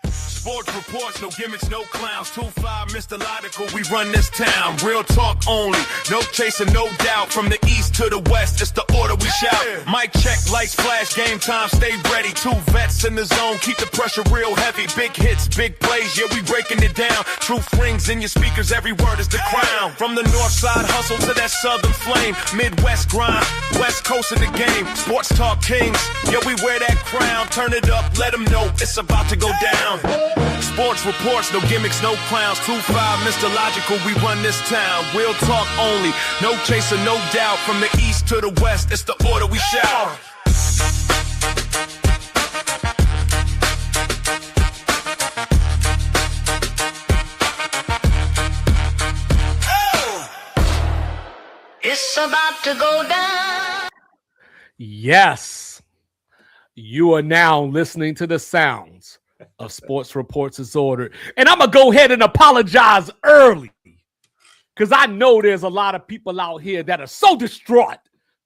Sports reports, no gimmicks, no clowns. 2-5, Mr. Logical, we run this town. Real talk only, no chaser, no doubt. From the east to the west, it's the order we shout. Mic check, lights flash, game time, stay ready. 2 vets in the zone, keep the pressure real heavy. Big hits, big plays, yeah, we breaking it down. Truth rings in your speakers, every word is the crown. From the north side hustle to that southern flame. Midwest grind, west coast of the game. Sports talk kings, yeah, we wear that crown. Turn it up, let them know it's about to go down. Sports reports, no gimmicks, no clowns. 2-5, Mr. Logical, we run this town. Real talk only, no chaser, no doubt. From the east to the west, it's the order we shout. It's about to go down. Yes, you are now listening to the sounds of Sports Reports is Ordered. And I'm going to go ahead and apologize early because I know there's a lot of people out here that are so distraught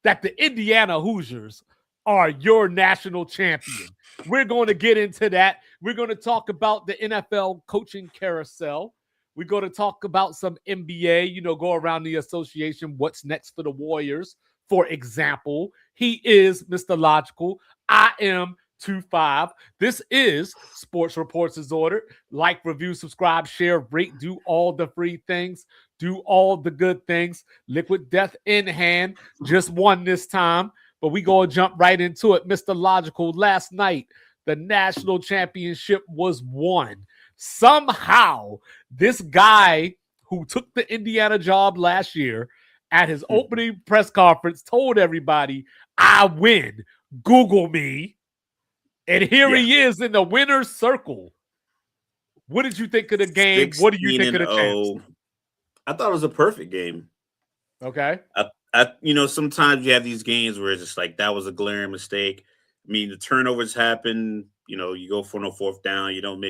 that the Indiana Hoosiers are your national champion. We're going to get into that. We're going to talk about the NFL coaching carousel. We're going to talk about some NBA, go around the association. What's next for the Warriors, for example. He is Mr. Logical. I am 2-5. This is Sports Reports is Ordered. Like, review, subscribe, share, rate, do all the free things, do all the good things. Liquid Death in hand, just won this time, but we gonna jump right into it. Mr. Logical, last night the national championship was won. Somehow, this guy who took the Indiana job last year at his opening press conference told everybody, I win. Google me. And here he is in the winner's circle. What did you think of the game? What do you think of the chance? I thought it was a perfect game. Okay. Sometimes you have these games where it's just like that was a glaring mistake. I mean, the turnovers happen. You go for no fourth down. You don't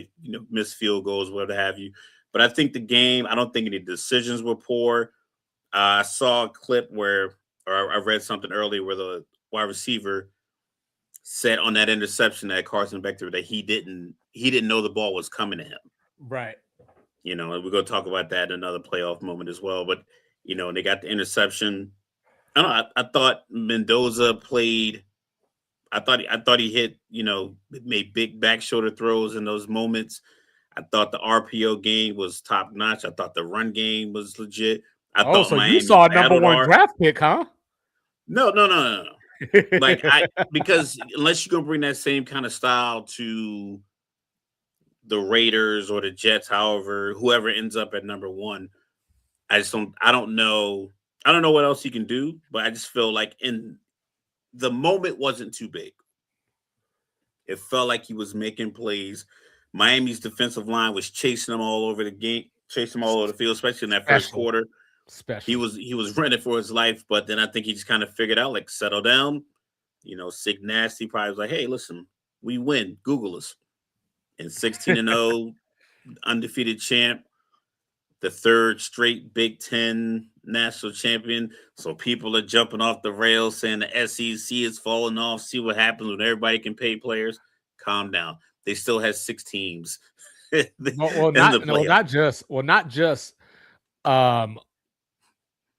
miss field goals, whatever have you. But I think the game, I don't think any decisions were poor. I saw a clip I read something earlier where the wide receiver said on that interception that Carson Beck threw that he didn't know the ball was coming to him. Right. And we're going to talk about that in another playoff moment as well. But, they got the interception. I thought Mendoza played. I thought he hit, made big back shoulder throws in those moments. I thought the RPO game was top notch. I thought the run game was legit. So Miami, you saw a number one draft pick, huh? No. Because unless you're gonna bring that same kind of style to the Raiders or the Jets, whoever ends up at number one, I don't know what else he can do, but I just feel like in the moment wasn't too big. It felt like he was making plays. Miami's defensive line was chasing him all over the game, chasing him all over the field, especially in that first quarter. He was running for his life, but then I think he just kind of figured out, like, settle down. Sig Nasty probably was like, hey, listen, we win. Google us. And 16-0, undefeated champ, the third straight Big Ten national champion. So people are jumping off the rails saying the SEC is falling off. See what happens when everybody can pay players. Calm down. They still have 6 teams. Not just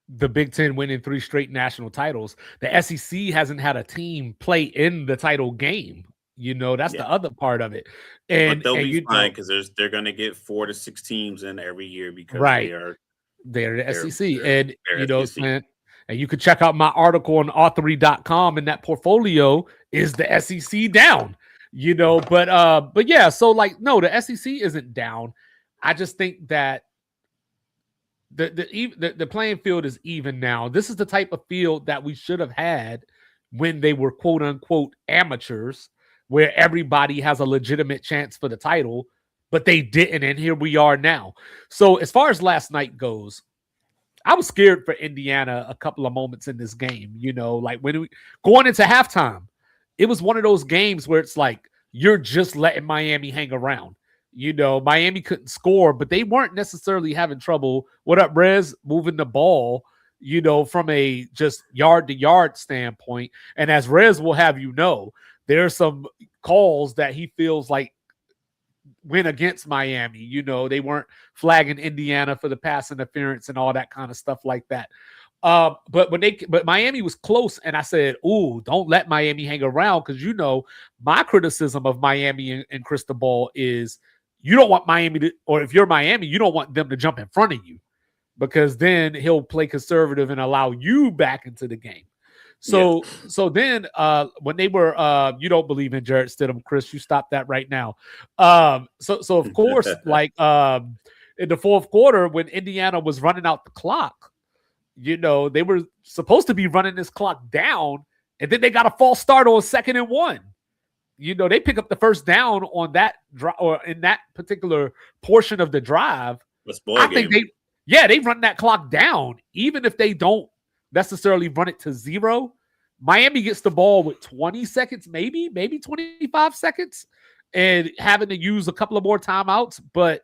the Big Ten winning 3 straight national titles. The SEC hasn't had a team play in the title game. That's the other part of it. But they'll be fine because they're going to get 4 to 6 teams in every year because they're the SEC. And you could check out my article on authority.com, and that portfolio is the SEC down. But yeah, so no, the SEC isn't down. I just think that the playing field is even now. This is the type of field that we should have had when they were quote unquote amateurs, where everybody has a legitimate chance for the title, but they didn't. And here we are now. So as far as last night goes, I was scared for Indiana a couple of moments in this game, when going into halftime, it was one of those games where it's like, you're just letting Miami hang around. Miami couldn't score, but they weren't necessarily having trouble. What up, Rez? Moving the ball, from a just yard-to-yard standpoint. And as Rez will have there are some calls that he feels like win against Miami. You know, they weren't flagging Indiana for the pass interference and all that kind of stuff like that. But Miami was close, and I said, "Ooh, don't let Miami hang around," because you know my criticism of Miami and Cristobal is you don't want Miami to, or if you're Miami, you don't want them to jump in front of you because then he'll play conservative and allow you back into the game. So then when they were you don't believe in Jarrett Stidham, Chris, you stop that right now. So of course, like in the fourth quarter when Indiana was running out the clock, you know, they were supposed to be running this clock down, and then they got a false start on 2nd and 1. You know, they pick up the first down on that or in that particular portion of the drive. I think they run that clock down, even if they don't necessarily run it to 0. Miami gets the ball with 20 seconds, maybe 25 seconds, and having to use a couple of more timeouts, but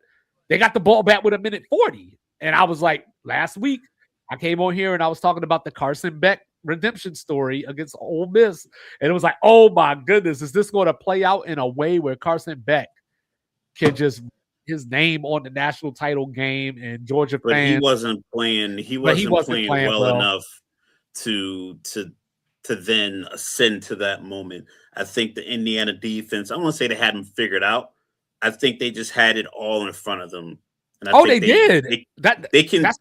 they got the ball back with 1:40. And I was like, last week, I came on here and I was talking about the Carson Beck redemption story against Ole Miss. And it was like, oh my goodness, is this going to play out in a way where Carson Beck can just his name on the national title game and Georgia fans? But he wasn't playing. He wasn't playing well enough to then ascend to that moment. I think the Indiana defense, I won't say they had them figured out. I think they just had it all in front of them. And I think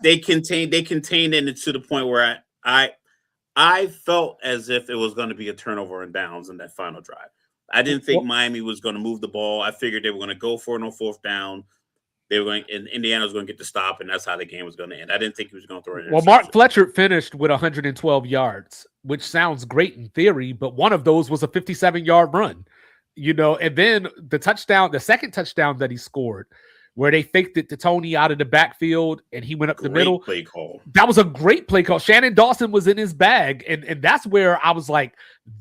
they contained it to the point where I felt as if it was going to be a turnover and downs in that final drive. I didn't think Miami was going to move the ball. I figured they were going to go for it on 4th down. They were going, and Indiana was going to get the stop, and that's how the game was going to end. I didn't think he was going to throw it. Well, Mark Fletcher finished with 112 yards, which sounds great in theory, but one of those was a 57-yard run. You know, and then the second touchdown that he scored, where they faked it to Tony out of the backfield and he went up the middle. Play call. That was a great play call. Shannon Dawson was in his bag. And that's where I was like,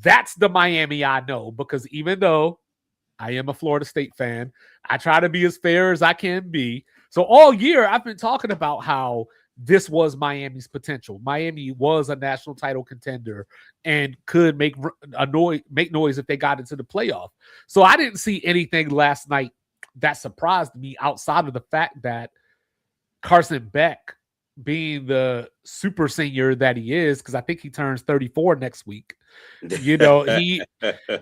that's the Miami I know. Because even though I am a Florida State fan, I try to be as fair as I can be. So all year I've been talking about how this was Miami's potential. Miami was a national title contender and could make noise if they got into the playoff. So I didn't see anything last night that surprised me outside of the fact that Carson Beck, being the super senior that he is, because I think he turns 34 next week. You know, they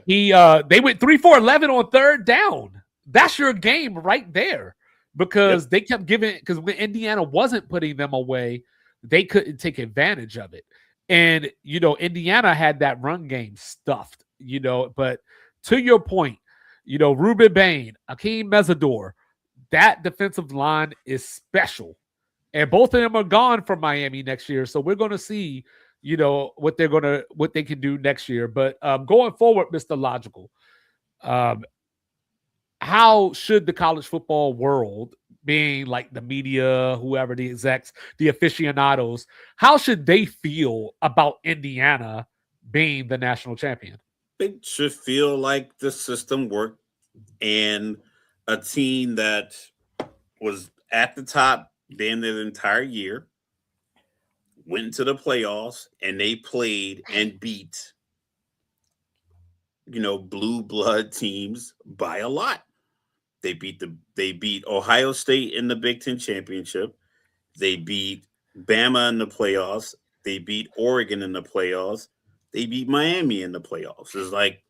went 3 for 11 on 3rd down. That's your game right there, because they kept giving, because when Indiana wasn't putting them away, they couldn't take advantage of it. And, you know, Indiana had that run game stuffed, you know, but to your point, you know, Ruben Bain, Akeem Mesidor, that defensive line is special. And both of them are gone from Miami next year. So we're going to see, you know, what they can do next year. But going forward, Mr. Logical, how should the college football world, being like the media, whoever, the execs, the aficionados, how should they feel about Indiana being the national champion? They should feel like the system worked and a team that was at the top damn near the entire year went into the playoffs and they played and beat, you know, blue blood teams by a lot. They beat Ohio State in the Big Ten championship. They beat Bama in the playoffs. They beat Oregon in the playoffs. They beat Miami in the playoffs. It's like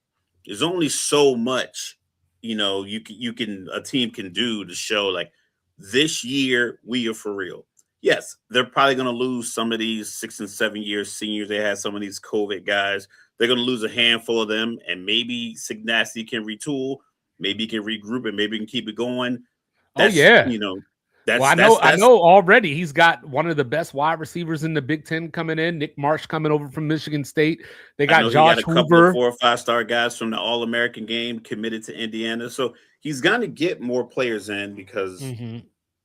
there's only so much, you know, a team can do to show like this year we are for real. Yes, they're probably going to lose some of these 6 and 7 year seniors. They had some of these COVID guys. They're going to lose a handful of them, and maybe Signassi can retool. Maybe he can regroup it. Maybe he can keep it going. You know. I know already he's got one of the best wide receivers in the Big Ten coming in. Nick Marsh coming over from Michigan State. They got Josh Hoover. Couple of 4 or 5 star guys from the All-American game committed to Indiana. So he's going to get more players in because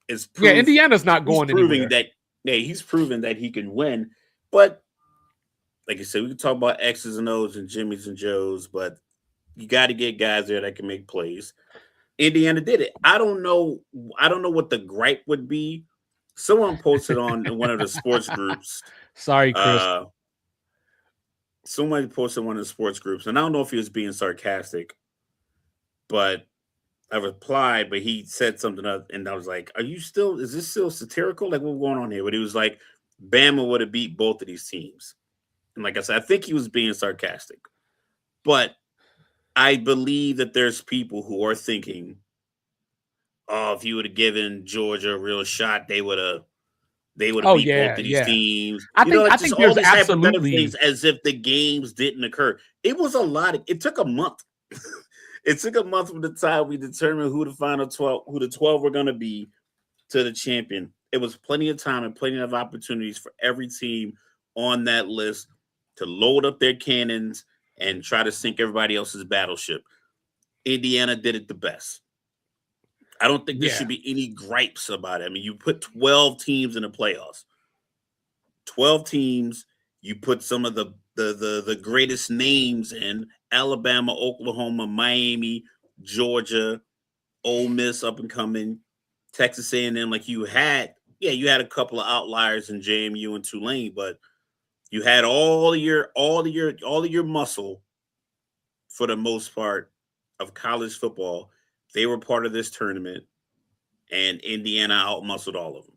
it's Indiana's not going anywhere. He's proven that he can win. But like I said, we can talk about X's and O's and Jimmys and Joes, but you got to get guys there that can make plays. Indiana did it. I don't know what the gripe would be. Someone posted on one of the sports groups. Sorry, Chris. Somebody posted one of the sports groups, and I don't know if he was being sarcastic, but I replied, but he said something else, and I was like, is this still satirical? Like, what's going on here? But he was like, Bama would have beat both of these teams. And like I said, I think he was being sarcastic. But I believe that there's people who are thinking, oh, if you would have given Georgia a real shot, they would have Oh beat both yeah, of these yeah. teams. I Like I just think all there's these hypothetical absolutely things as if the games didn't occur. It was a lot. It took a month. It took a month from the time we determined who the 12 were going to be to the champion. It was plenty of time and plenty of opportunities for every team on that list to load up their cannons and try to sink everybody else's battleship. Indiana did it the best. I don't think there should be any gripes about it. I mean, you put 12 teams in the playoffs. 12 teams, you put some of the greatest names in Alabama, Oklahoma, Miami, Georgia, Ole Miss up and coming, Texas A&M. Like you had a couple of outliers in JMU and Tulane, but you had all of your muscle for the most part of college football. They were part of this tournament, and Indiana outmuscled all of them.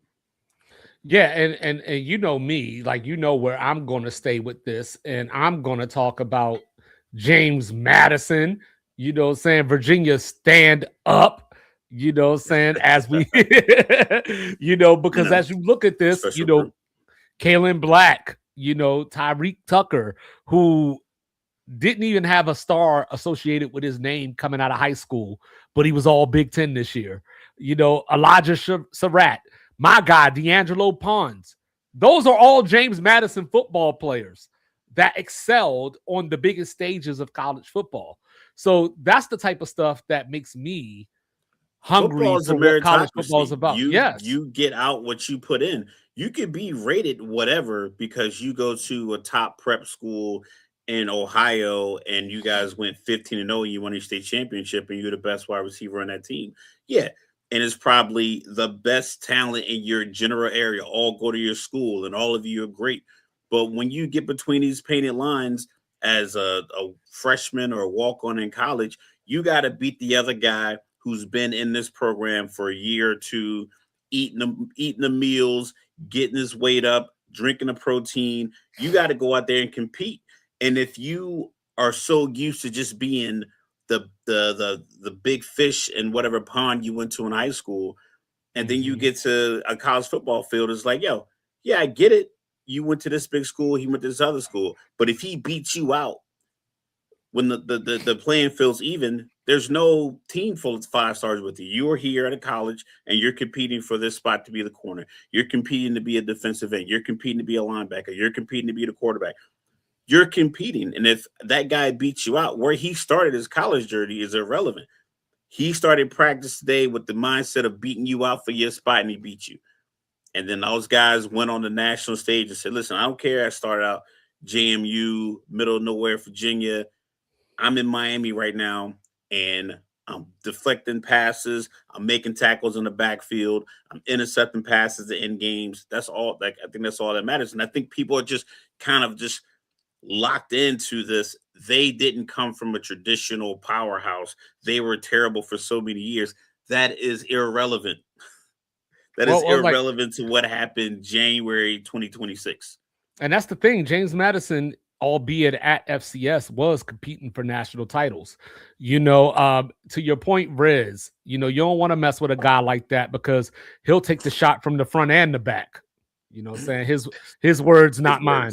Yeah, and you know me, like you know where I'm going to stay with this, and I'm going to talk about James Madison. You know, saying Virginia stand up. You know, saying as we, because as you look at this, Kalen Black, Tyreek Tucker, who didn't even have a star associated with his name coming out of high school, but he was all Big Ten this year. Elijah Surratt, my guy, D'Angelo Pons. Those are all James Madison football players that excelled on the biggest stages of college football. So that's the type of stuff that makes me hungry for what college football is about. You get out what you put in. You could be rated whatever because you go to a top prep school in Ohio and you guys went 15-0, you won a state championship and you're the best wide receiver on that team. Yeah. And it's probably the best talent in your general area. All go to your school and all of you are great. But when you get between these painted lines as a freshman or a walk-on in college, you got to beat the other guy who's been in this program for a year or two, eating the meals, getting his weight up, drinking the protein. You got to go out there and compete. And if you are so used to just being the big fish in whatever pond you went to in high school, and then you get to a college football field, it's like, yo, yeah, I get it. You went to this big school, he went to this other school. But if he beats you out when the playing field's even, there's no team full of 5 stars with you. You are here at a college and you're competing for this spot to be the corner. You're competing to be a defensive end. You're competing to be a linebacker. You're competing to be the quarterback. You're competing. And if that guy beats you out, where he started his college journey is irrelevant. He started practice today with the mindset of beating you out for your spot, and he beat you. And then those guys went on the national stage and said, listen, I don't care. I started out JMU, middle of nowhere, Virginia. I'm in Miami right now, and I'm deflecting passes. I'm making tackles in the backfield. I'm intercepting passes to end games. That's all. I think that's all that matters. And I think people are just kind of just locked into this. They didn't come from a traditional powerhouse. They were terrible for so many years. That is irrelevant. That is irrelevant to what happened January 2026. And that's the thing. James Madison, albeit at FCS, was competing for national titles. To your point, Riz, you don't want to mess with a guy like that because he'll take the shot from the front and the back. Saying his words, not mine.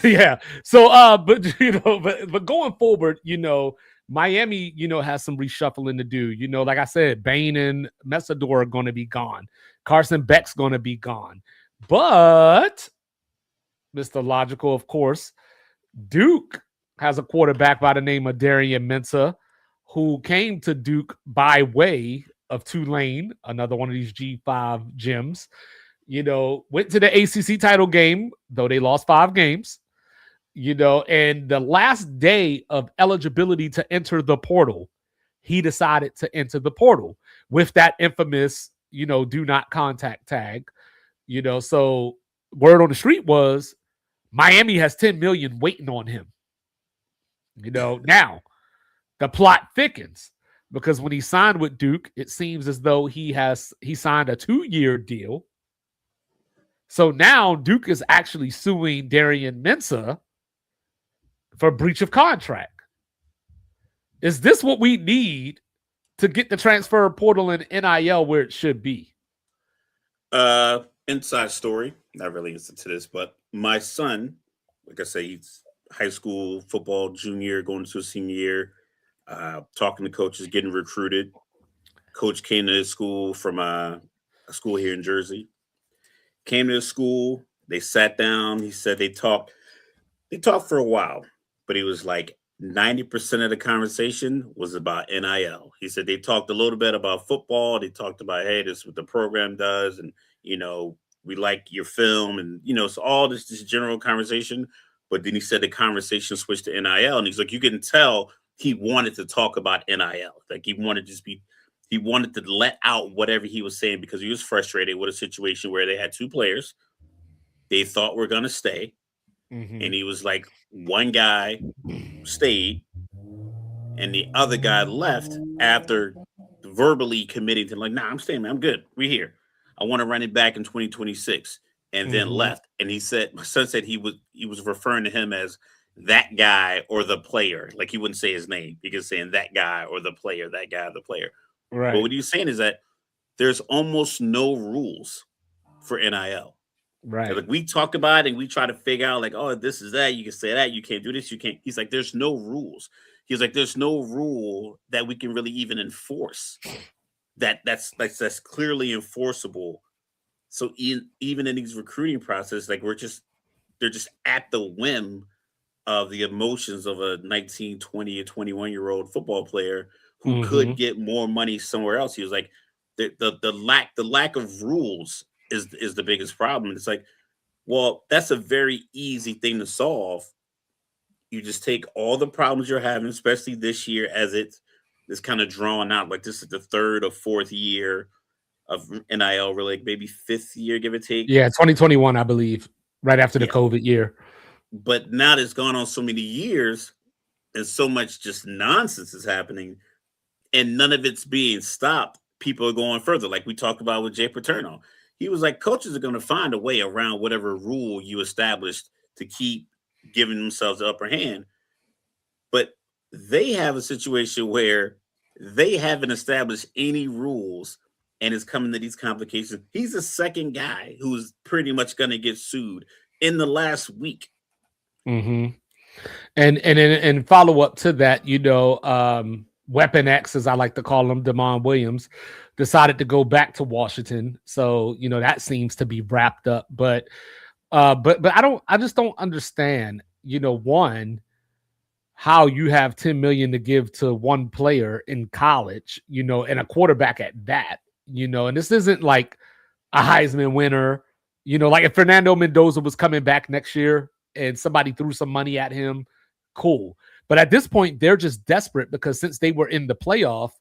Yeah. So, but going forward, Miami, has some reshuffling to do. Like I said, Bain and Messador are going to be gone. Carson Beck's going to be gone. But Mr. Logical, of course, Duke has a quarterback by the name of Darian Mensah, who came to Duke by way of Tulane, another one of these G5 gyms. Went to the ACC title game, though they lost 5 games. And the last day of eligibility to enter the portal, he decided to enter the portal with that infamous, do not contact tag. So word on the street was Miami has 10 million waiting on him. Now the plot thickens because when he signed with Duke, it seems as though he signed a 2-year deal. So now Duke is actually suing Darian Mensah for breach of contract. Is this what we need to get the transfer portal and NIL where it should be? Inside story, not really into this, but my son, like I say, he's high school football junior, going to a senior year, talking to coaches, getting recruited. Coach came to his school from a school here in Jersey. Came to the school, they sat down. He said they talked for a while, but he was like 90% of the conversation was about NIL. He said they talked a little bit about football. They talked about, hey, this is what the program does, and we like your film, and so all this general conversation. But then he said the conversation switched to NIL, and he's like, you can tell he wanted to talk about NIL, like he wanted to let out whatever he was saying, because he was frustrated with a situation where they had 2 players they thought were going to stay. Mm-hmm. And he was like, one guy stayed and the other guy left after verbally committing to, like, nah, I'm staying, man. I'm good. We're here. I want to run it back in 2026, and then left. And he said, my son said he was referring to him as that guy or the player. Like, he wouldn't say his name. He was saying that guy or the player, that guy or the player. Right. But what he's saying is that there's almost no rules for NIL. Right. Like, we talk about it and we try to figure out, like, oh, this is that. You can say that. You can't do this. You can't. He's like, there's no rules. He's like, there's no rule that we can really even enforce that's clearly enforceable. So even in these recruiting process, like, they're just at the whim of the emotions of a 19, 20, or 21-year-old football player who could get more money somewhere else. He was like, the lack of rules is the biggest problem. It's like, well, that's a very easy thing to solve. You just take all the problems you're having, especially this year, as it's kind of drawn out. Like, this is the 3rd or 4th year of NIL, really, like maybe 5th year, give or take. Yeah, 2021, I believe, right after the COVID year. But now that it's gone on so many years and so much just nonsense is happening and none of it's being stopped, people are going further. Like we talked about with Jay Paterno. He was like, coaches are going to find a way around whatever rule you established to keep giving themselves the upper hand. But they have a situation where they haven't established any rules and it's coming to these complications. He's the second guy who's pretty much going to get sued in the last week. Mm-hmm. And follow up to that, Weapon X, as I like to call him, Damon Williams, decided to go back to Washington. So, that seems to be wrapped up. But I just don't understand, one, how you have $10 million to give to one player in college, and a quarterback at that, and this isn't like a Heisman winner, like if Fernando Mendoza was coming back next year and somebody threw some money at him, cool. But at this point, they're just desperate because since they were in the playoff,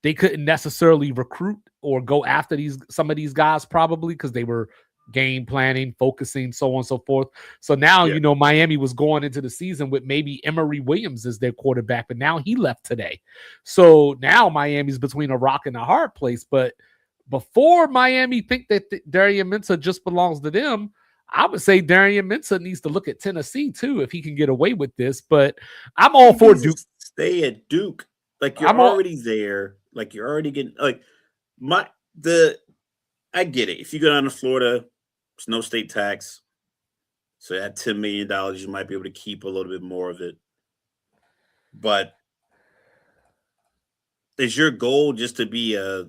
they couldn't necessarily recruit or go after some of these guys probably because they were game planning, focusing, so on and so forth. So now, Miami was going into the season with maybe Emory Williams as their quarterback, but now he left today. So now Miami's between a rock and a hard place. But before Miami think that Darian Mensah just belongs to them, I would say Darian Mensah needs to look at Tennessee too if he can get away with this. But I'm all for Duke. Stay at Duke. Like, you're already there. Like, you're already getting like I get it. If you go down to Florida, there's no state tax. So at $10 million, you might be able to keep a little bit more of it. But is your goal just to be a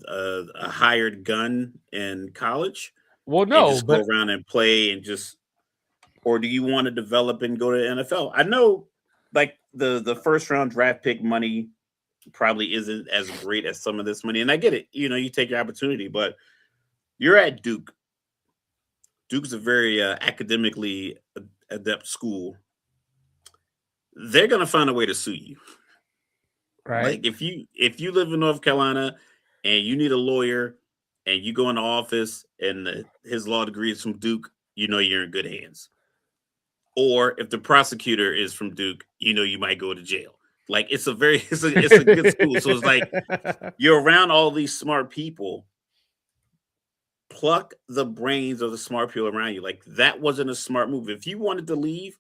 hired gun in college? Well, no, just go around and play and just, or do you want to develop and go to the NFL? I know, like, the first round draft pick money probably isn't as great as some of this money, and I get it. You take your opportunity, but you're at Duke. Duke's a very academically adept school. They're gonna find a way to sue you, right? Like, if you live in North Carolina and you need a lawyer, and you go in the office and his law degree is from Duke, you're in good hands. Or if the prosecutor is from Duke, you might go to jail. Like it's a good school. So it's like you're around all these smart people. Pluck the brains of the smart people around you. Like that wasn't a smart move. If you wanted to leave,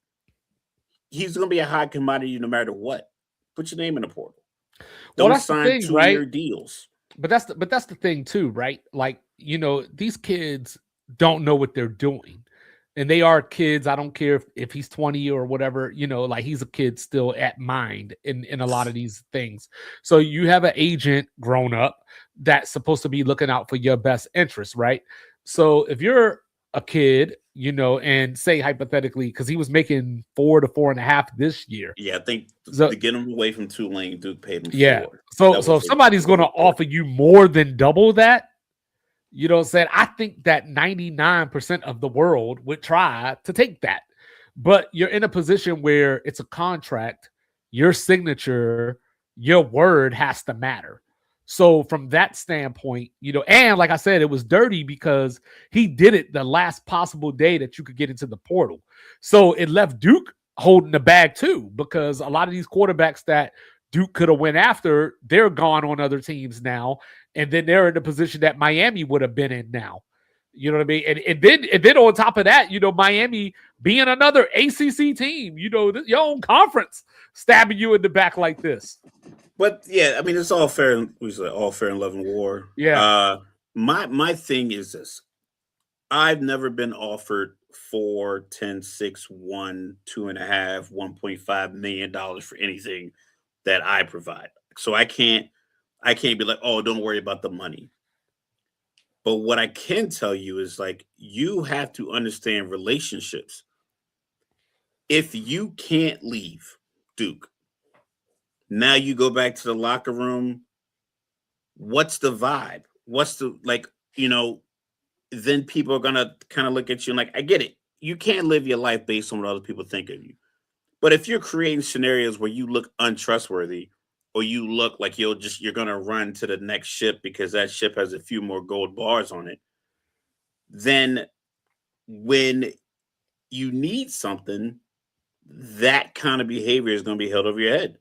he's going to be a high commodity no matter what. Put your name in the portal. Don't sign 2-year deals. But that's the thing too, right? Like, you know, these kids don't know what they're doing. And they are kids. I don't care if he's 20 or whatever, you know, like he's a kid still at mind in a lot of these things. So you have an agent grown up that's supposed to be looking out for your best interest, right? So if you're a kid, you know, and say hypothetically, because he was making 4 to 4.5 this year. Yeah, I think to get him away from Tulane, Duke paid him 4. Yeah. So if somebody's going to offer you more than double that, you know what I'm saying? I think that 99% of the world would try to take that. But you're in a position where it's a contract, your signature, your word has to matter. So from that standpoint, you know, and like I said, it was dirty because he did it the last possible day that you could get into the portal. So it left Duke holding the bag too, because a lot of these quarterbacks that Duke could have went after, they're gone on other teams now. And then they're in the position that Miami would have been in now. You know what I mean? And then on top of that, you know, Miami being another ACC team, you know, your own conference stabbing you in the back like this. But yeah, I mean, it's all fair. We say all fair in love and war. Yeah. My thing is this: I've never been offered 4, 10, 6, 1, 2.5, $1.5 million for anything that I provide. So I can't be like, oh, don't worry about the money. But what I can tell you is like you have to understand relationships. If you can't leave Duke, now you go back to the locker room. What's the vibe? What's the, like, you know, then people are going to kind of look at you and like, I get it. You can't live your life based on what other people think of you. But if you're creating scenarios where you look untrustworthy or you look like you're going to run to the next ship because that ship has a few more gold bars on it, then when you need something, that kind of behavior is going to be held over your head.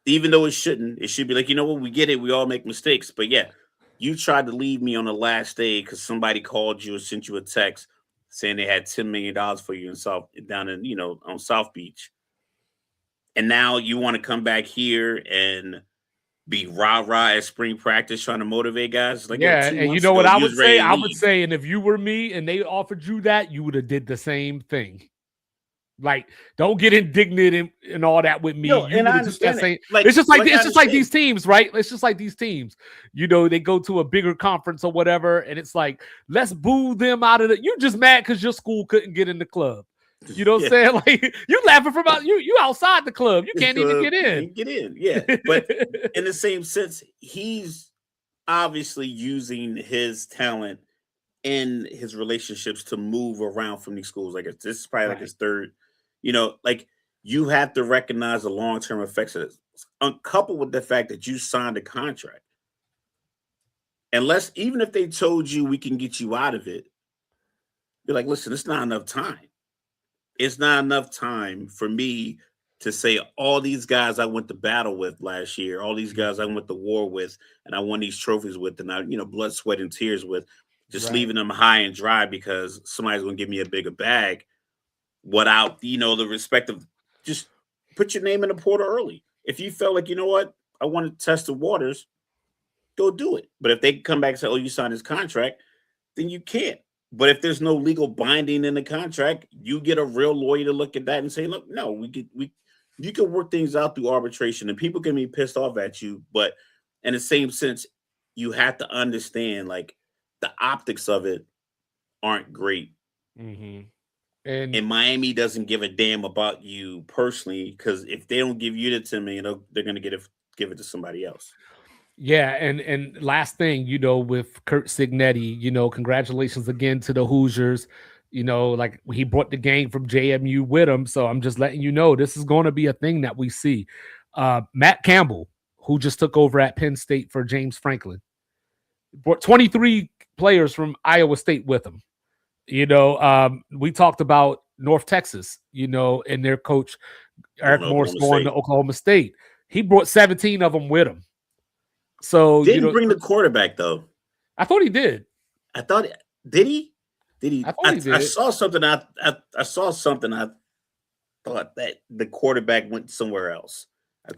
Even though it shouldn't, it should be like, you know what, we get it. We all make mistakes. But yeah, you tried to leave me on the last day because somebody called you or sent you a text saying they had $10 million for you down in, you know, on South Beach. And now you want to come back here and be rah-rah at spring practice trying to motivate guys. Like, yeah, and you know what I would say? I would say, and if you were me and they offered you that, you would have did the same thing. Like, don't get indignant and all that with me. No, and I understand it. Like, it's just like these teams, right? It's just like these teams. You know, they go to a bigger conference or whatever, and it's like, let's boo them out of it. You're just mad because your school couldn't get in the club. You know what I'm saying? Like, you laughing from you outside the club. You can't even get in. Get in, yeah. But in the same sense, he's obviously using his talent in his relationships to move around from these schools. Like, this is probably like his third. You know, like, you have to recognize the long-term effects of this, coupled with the fact that you signed a contract. Even if they told you we can get you out of it, you're like, listen, it's not enough time. It's not enough time for me to say all these guys I went to battle with last year, all these guys I went to war with, and I won these trophies with, and I, you know, blood, sweat, and tears with, just leaving them high and dry because somebody's going to give me a bigger bag. Without, you know, the respect of, just put your name in the portal early. If you felt like, you know what, I want to test the waters, go do it. But if they come back and say, oh, you signed this contract, then you can't. But if there's no legal binding in the contract, you get a real lawyer to look at that and say, look, no, you can work things out through arbitration, and people can be pissed off at you. But in the same sense, you have to understand, like, the optics of it aren't great. Mm-hmm. And Miami doesn't give a damn about you personally, because if they don't give you the $10 million, they're going to give it to somebody else. Yeah, and last thing, you know, with Kurt Signetti, you know, congratulations again to the Hoosiers. You know, like, he brought the gang from JMU with him, so I'm just letting you know this is going to be a thing that we see. Matt Campbell, who just took over at Penn State for James Franklin, brought 23 players from Iowa State with him. You know, we talked about North Texas, you know, and their coach, Eric Morris, going to Oklahoma State. He brought 17 of them with him. So Didn't bring the quarterback though. I thought he did. I thought did he? Did he? I thought he did. I saw something. I saw something. I thought that the quarterback went somewhere else.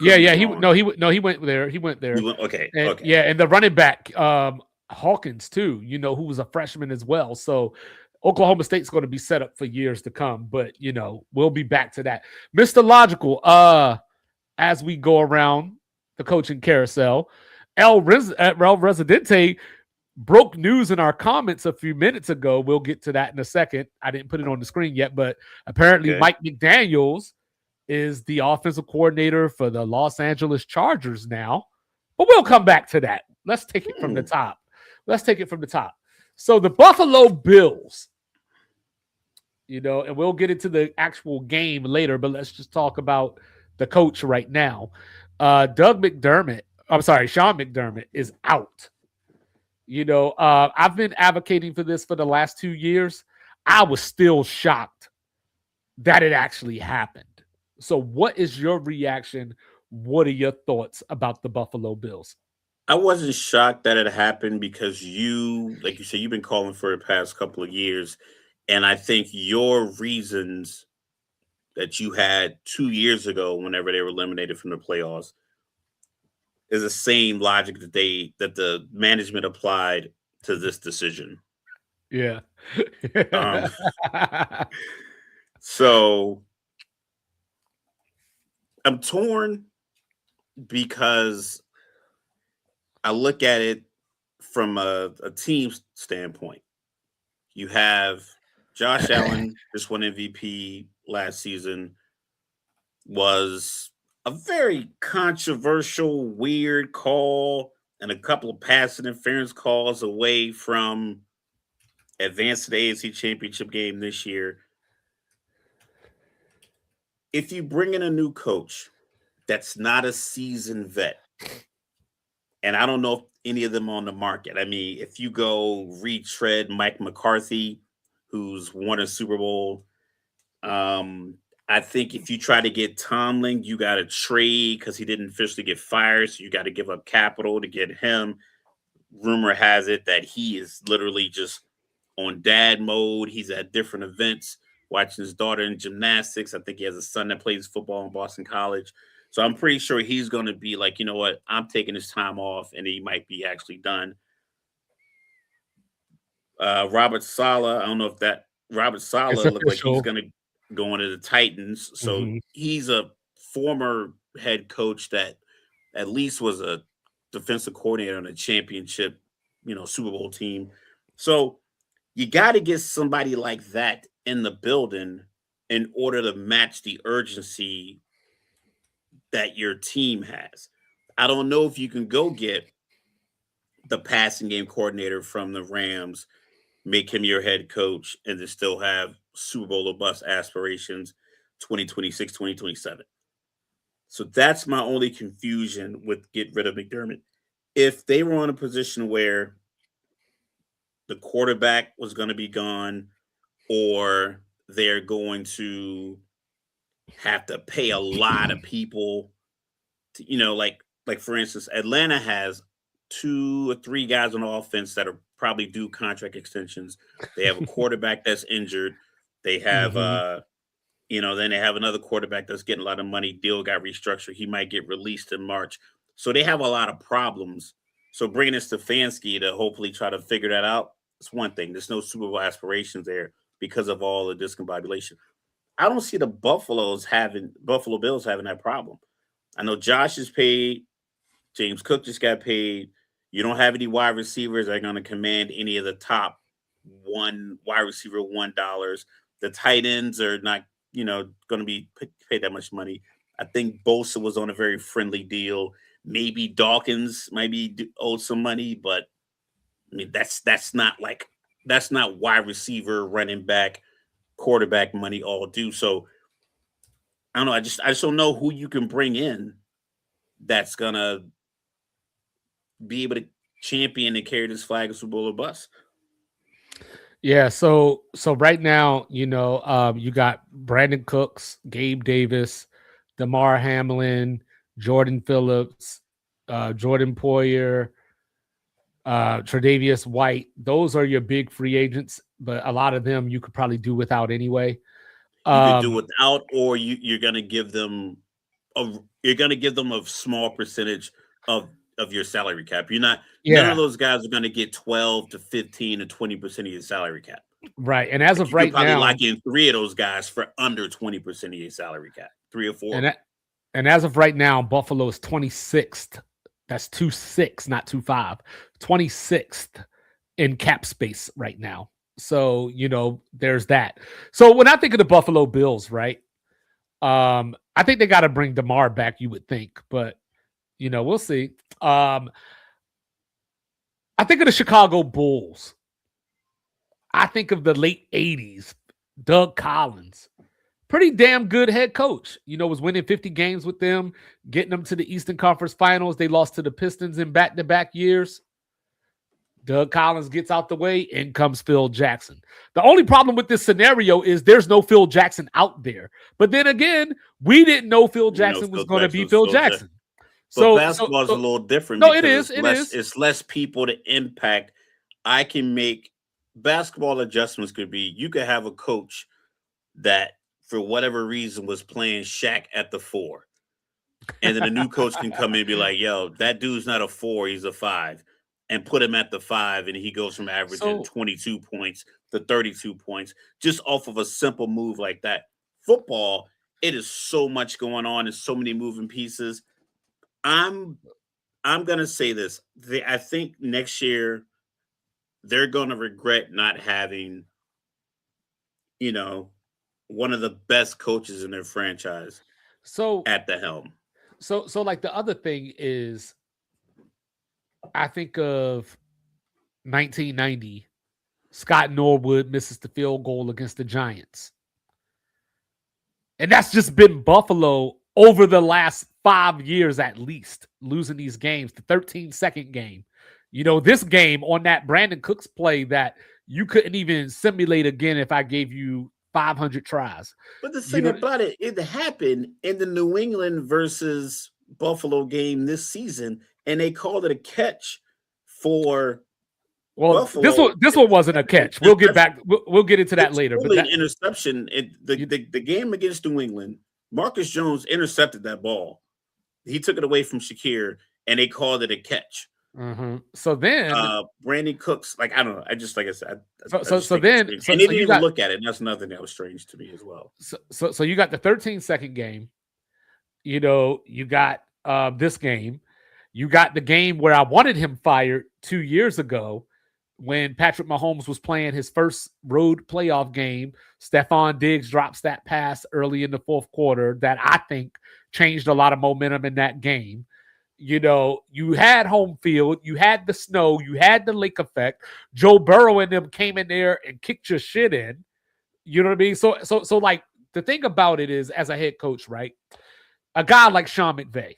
Yeah. He went there. He went there. Okay. And, yeah, and the running back, Hawkins too. Who was a freshman as well. So Oklahoma State's going to be set up for years to come. But we'll be back to that, Mr. Logical. As we go around the coaching carousel, El Residente broke news in our comments a few minutes ago. We'll get to that in a second. I didn't put it on the screen yet, but apparently Mike McDaniels is the offensive coordinator for the Los Angeles Chargers now. But we'll come back to that. Let's take it from the top. So the Buffalo Bills, and we'll get into the actual game later, but let's just talk about the coach right now. Sean McDermott is out. I've been advocating for this for the last 2 years. I was still shocked that it actually happened. So what is your reaction? What are your thoughts about the Buffalo Bills? I wasn't shocked that it happened because like you said, you've been calling for the past couple of years. And I think your reasons that you had 2 years ago, whenever they were eliminated from the playoffs, is the same logic that the management applied to this decision. Yeah. So I'm torn because I look at it from a team standpoint. You have Josh Allen, just won MVP last season, was a very controversial, weird call and a couple of pass interference calls away from advancing the AFC Championship game this year. If you bring in a new coach that's not a seasoned vet, and I don't know if any of them on the market. I mean, if you go retread Mike McCarthy, who's won a Super Bowl, I think if you try to get Tomlin, you got to trade because he didn't officially get fired. So you got to give up capital to get him. Rumor has it that he is literally just on dad mode. He's at different events, watching his daughter in gymnastics. I think he has a son that plays football in Boston College. So I'm pretty sure he's going to be like, you know what, I'm taking this time off, and he might be actually done. Robert Saleh, I don't know if that Robert Saleh looked like he's going to go into the Titans. So he's a former head coach that at least was a defensive coordinator on a championship, Super Bowl team. So you got to get somebody like that in the building in order to match the urgency that your team has. I don't know if you can go get the passing game coordinator from the Rams, make him your head coach, and then still have Super Bowl or bust aspirations 2026, 2027. So that's my only confusion with get rid of McDermott. If they were in a position where the quarterback was going to be gone, or they're going to have to pay a lot of people to, like for instance, Atlanta has 2 or 3 guys on offense that are probably due contract extensions. They have a quarterback that's injured. They have, then they have another quarterback that's getting a lot of money. Deal got restructured. He might get released in March. So they have a lot of problems. So bringing in Stefanski to hopefully try to figure that out, it's one thing. There's no Super Bowl aspirations there because of all the discombobulation. I don't see the Buffalo Bills having that problem. I know Josh is paid. James Cook just got paid. You don't have any wide receivers that are going to command any of the top wide receiver $1. The tight ends are not, going to be paid that much money. I think Bosa was on a very friendly deal. Maybe Dawkins might be owed some money, but I mean that's not wide receiver, running back, quarterback money all due. So I don't know. I just don't know who you can bring in that's gonna be able to champion and carry this flag of Super Bowl or bust. Yeah, so right now, you got Brandon Cooks, Gabe Davis, DeMar Hamlin, Jordan Phillips, Jordan Poyer, Tre'Davious White. Those are your big free agents, but a lot of them you could probably do without anyway. You could do without, or you're going to give them a small percentage of your salary cap. You're not. Yeah. None of those guys are going to get 12 to 15 to 20% of your salary cap. Right. And as of right you could probably now, lock in 3 of those guys for under 20% of your salary cap. 3 or 4. And as of right now, Buffalo is 26th. That's 2-6, not 2-5. 26th in cap space right now. So, there's that. So when I think of the Buffalo Bills, right? I think they got to bring DeMar back, you would think, but we'll see. I think of the Chicago Bulls. I think of the late 80s, Doug Collins. Pretty damn good head coach. Was winning 50 games with them, getting them to the Eastern Conference Finals. They lost to the Pistons in back-to-back years. Doug Collins gets out the way, in comes Phil Jackson. The only problem with this scenario is there's no Phil Jackson out there. But then again, we didn't know Phil Jackson was going to be Phil Jackson. So basketball is a little different. No, it is. It is. It's less people to impact. I can make basketball adjustments. Could be you could have a coach that, for whatever reason, was playing Shaq at the 4. And then a new coach can come in and be like, yo, that dude's not a 4, he's a 5. And put him at the 5, and he goes from averaging 22 points to 32 points just off of a simple move like that. Football, it is so much going on and so many moving pieces. I'm gonna say this. I think next year they're gonna regret not having, one of the best coaches in their franchise at the helm. So like the other thing is, I think of 1990, Scott Norwood misses the field goal against the Giants. And that's just been Buffalo over the last 5 years at least, losing these games. The 13-second game. This game on that Brandon Cooks play that you couldn't even simulate again if I gave you 500 tries. But the thing about it happened in the New England versus Buffalo game this season, and they called it a catch for Buffalo. This one wasn't a catch. We'll get back. We'll get into that later. But an interception. The game against New England, Marcus Jones intercepted that ball. He took it away from Shakir, and they called it a catch. Mm-hmm. So then, Brandon Cooks, I don't know. I just, like I said, then they didn't even look at it. And that's another thing that was strange to me as well. So you got the 13-second game. You got this game. You got the game where I wanted him fired 2 years ago when Patrick Mahomes was playing his first road playoff game. Stephon Diggs drops that pass early in the fourth quarter that I think changed a lot of momentum in that game. You had home field, you had the snow, you had the lake effect. Joe Burrow and them came in there and kicked your shit in. You know what I mean? So like the thing about it is, as a head coach, right? A guy like Sean McVay,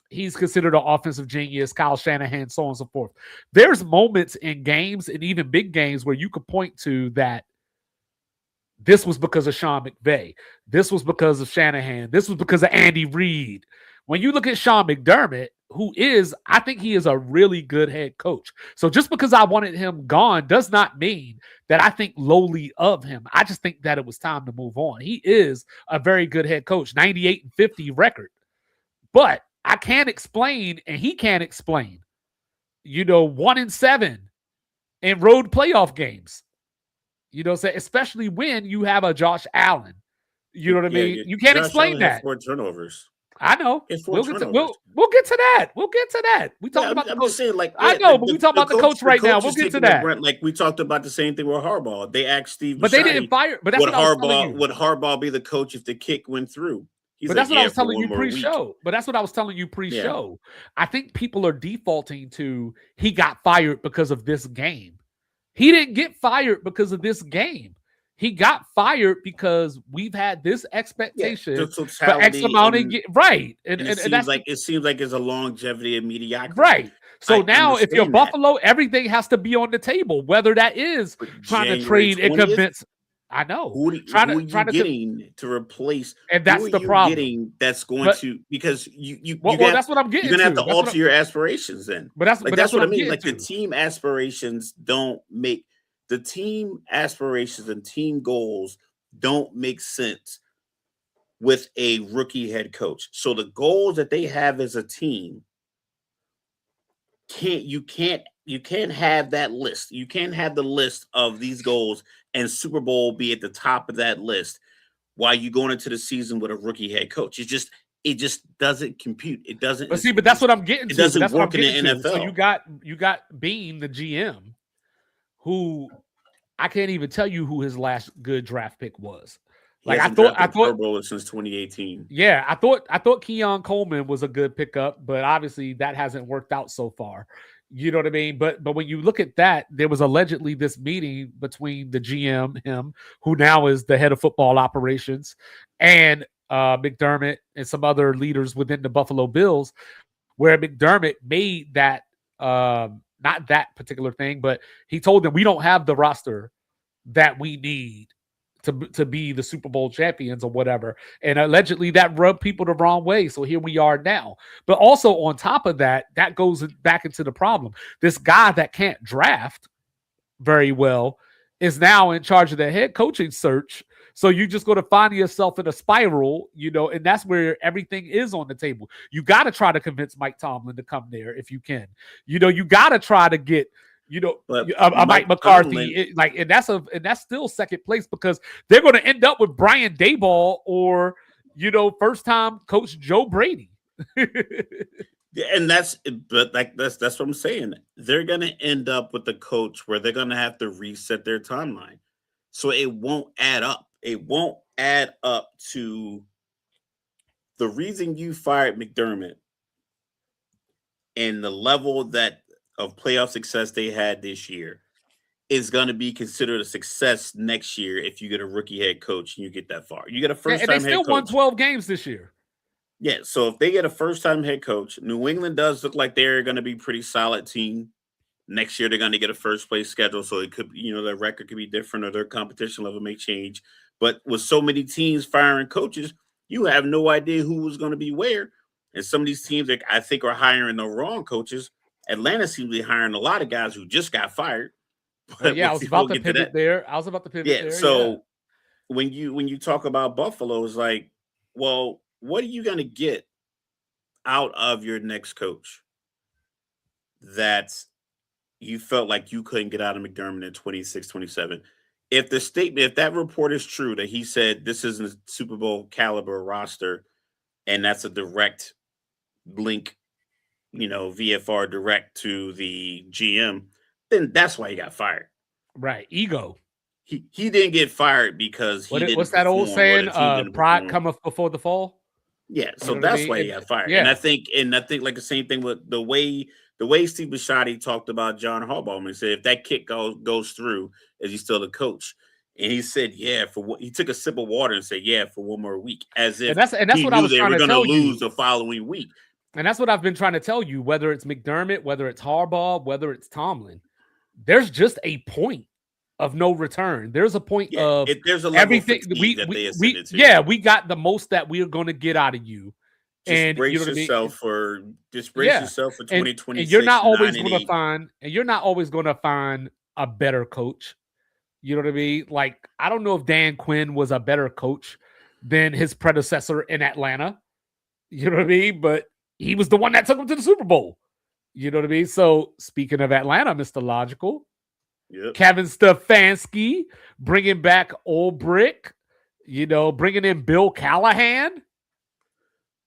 he's considered an offensive genius, Kyle Shanahan, so on and so forth. There's moments in games and even big games where you could point to that this was because of Sean McVay. This was because of Shanahan. This was because of Andy Reid. When you look at Sean McDermott, I think he is a really good head coach. So just because I wanted him gone does not mean that I think lowly of him. I just think that it was time to move on. He is a very good head coach, 98-50 record. But I can't explain, and he can't explain, 1-7 in road playoff games. Especially when you have a Josh Allen. You know what I mean? You can't explain that. 4 turnovers. I know. We'll get to that. We talking about the coach. Saying, I know, but we talking about the coach right now. We'll get to that. We talked about the same thing with Harbaugh. They asked Steve, but they didn't fire. But that's what I was telling you. Would Harbaugh be the coach if the kick went through? But that's what I was telling you pre-show. I think people are defaulting to he got fired because of this game. He didn't get fired because of this game. He got fired because we've had this expectation for X amount of right. And it seems like it's a longevity of mediocrity. Right. So now if you're Buffalo, everything has to be on the table, whether that is trying to trade and convince. I know. Who are you getting to replace? And that's the you problem. Getting that's going to because well, that's what I'm getting. You're gonna have to alter your aspirations then. But that's what I mean. Like the team aspirations don't make the team aspirations and team goals don't make sense with a rookie head coach. So the goals that they have as a team you can't have that list. You can't have the list of these goals and Super Bowl be at the top of that list while you going into the season with a rookie head coach. It just doesn't compute. It doesn't. But see, but that's what I'm getting to. It doesn't that's work in the NFL. So you got Bean, the GM, who I can't even tell you who his last good draft pick was. Like I thought Pro Bowler since 2018. Yeah, I thought Keon Coleman was a good pickup, but obviously that hasn't worked out so far. You know what I mean? But when you look at that, there was allegedly this meeting between the GM, him, who now is the head of football operations, and McDermott and some other leaders within the Buffalo Bills, where McDermott made that not that particular thing, but he told them we don't have the roster that we need to be the Super Bowl champions or whatever. And allegedly that rubbed people the wrong way. So here we are now. But also on top of that, that goes back into the problem. This guy that can't draft very well is now in charge of the head coaching search. So you just going to find yourself in a spiral, and that's where everything is on the table. You got to try to convince Mike Tomlin to come there if you can. You got to try to get Mike McCarthy, and that's still second place because they're going to end up with Brian Daboll or first time coach Joe Brady. Yeah, and that's what I'm saying. They're going to end up with the coach where they're going to have to reset their timeline, so it won't add up. It won't add up to the reason you fired McDermott and the level of playoff success they had this year is going to be considered a success next year if you get a rookie head coach and you get that far. You get a first-time head coach. And they still won 12 games this year. Yeah, so if they get a first-time head coach, New England does look like they're going to be a pretty solid team. Next year, they're going to get a first-place schedule, so it could, their record could be different or their competition level may change. But with so many teams firing coaches, you have no idea who was going to be where. And some of these teams, I think, are hiring the wrong coaches. Atlanta seems to be hiring a lot of guys who just got fired. But I was about to pivot there. Yeah, so when you talk about Buffalo, it's like, well, what are you going to get out of your next coach that you felt like you couldn't get out of McDermott in 26, 27? If that report is true that he said this isn't a Super Bowl caliber roster, and that's a direct link, VFR direct to the GM, then that's why he got fired. Right. Ego. He didn't get fired because what's that old saying? Pride cometh before the fall. Yeah. So that's why he got fired. Yeah. And I think like the same thing with the way Steve Bisciotti talked about John Harbaugh. He said, if that kick goes through, is he still the coach? And he said, yeah, he took a sip of water and said, yeah, for one more week, as if that's what I was trying to tell you. Lose the following week. And that's what I've been trying to tell you, whether it's McDermott, whether it's Harbaugh, whether it's Tomlin, there's just a point of no return. There's a point of there's a level everything. We got the most that we're going to get out of you. Just brace yourself for 2026. And you're not always going to find a better coach. You know what I mean? Like, I don't know if Dan Quinn was a better coach than his predecessor in Atlanta. You know what I mean? But he was the one that took him to the Super Bowl. You know what I mean? So, speaking of Atlanta, Mr. Logical, Kevin Stefanski bringing back Old Brick, bringing in Bill Callahan.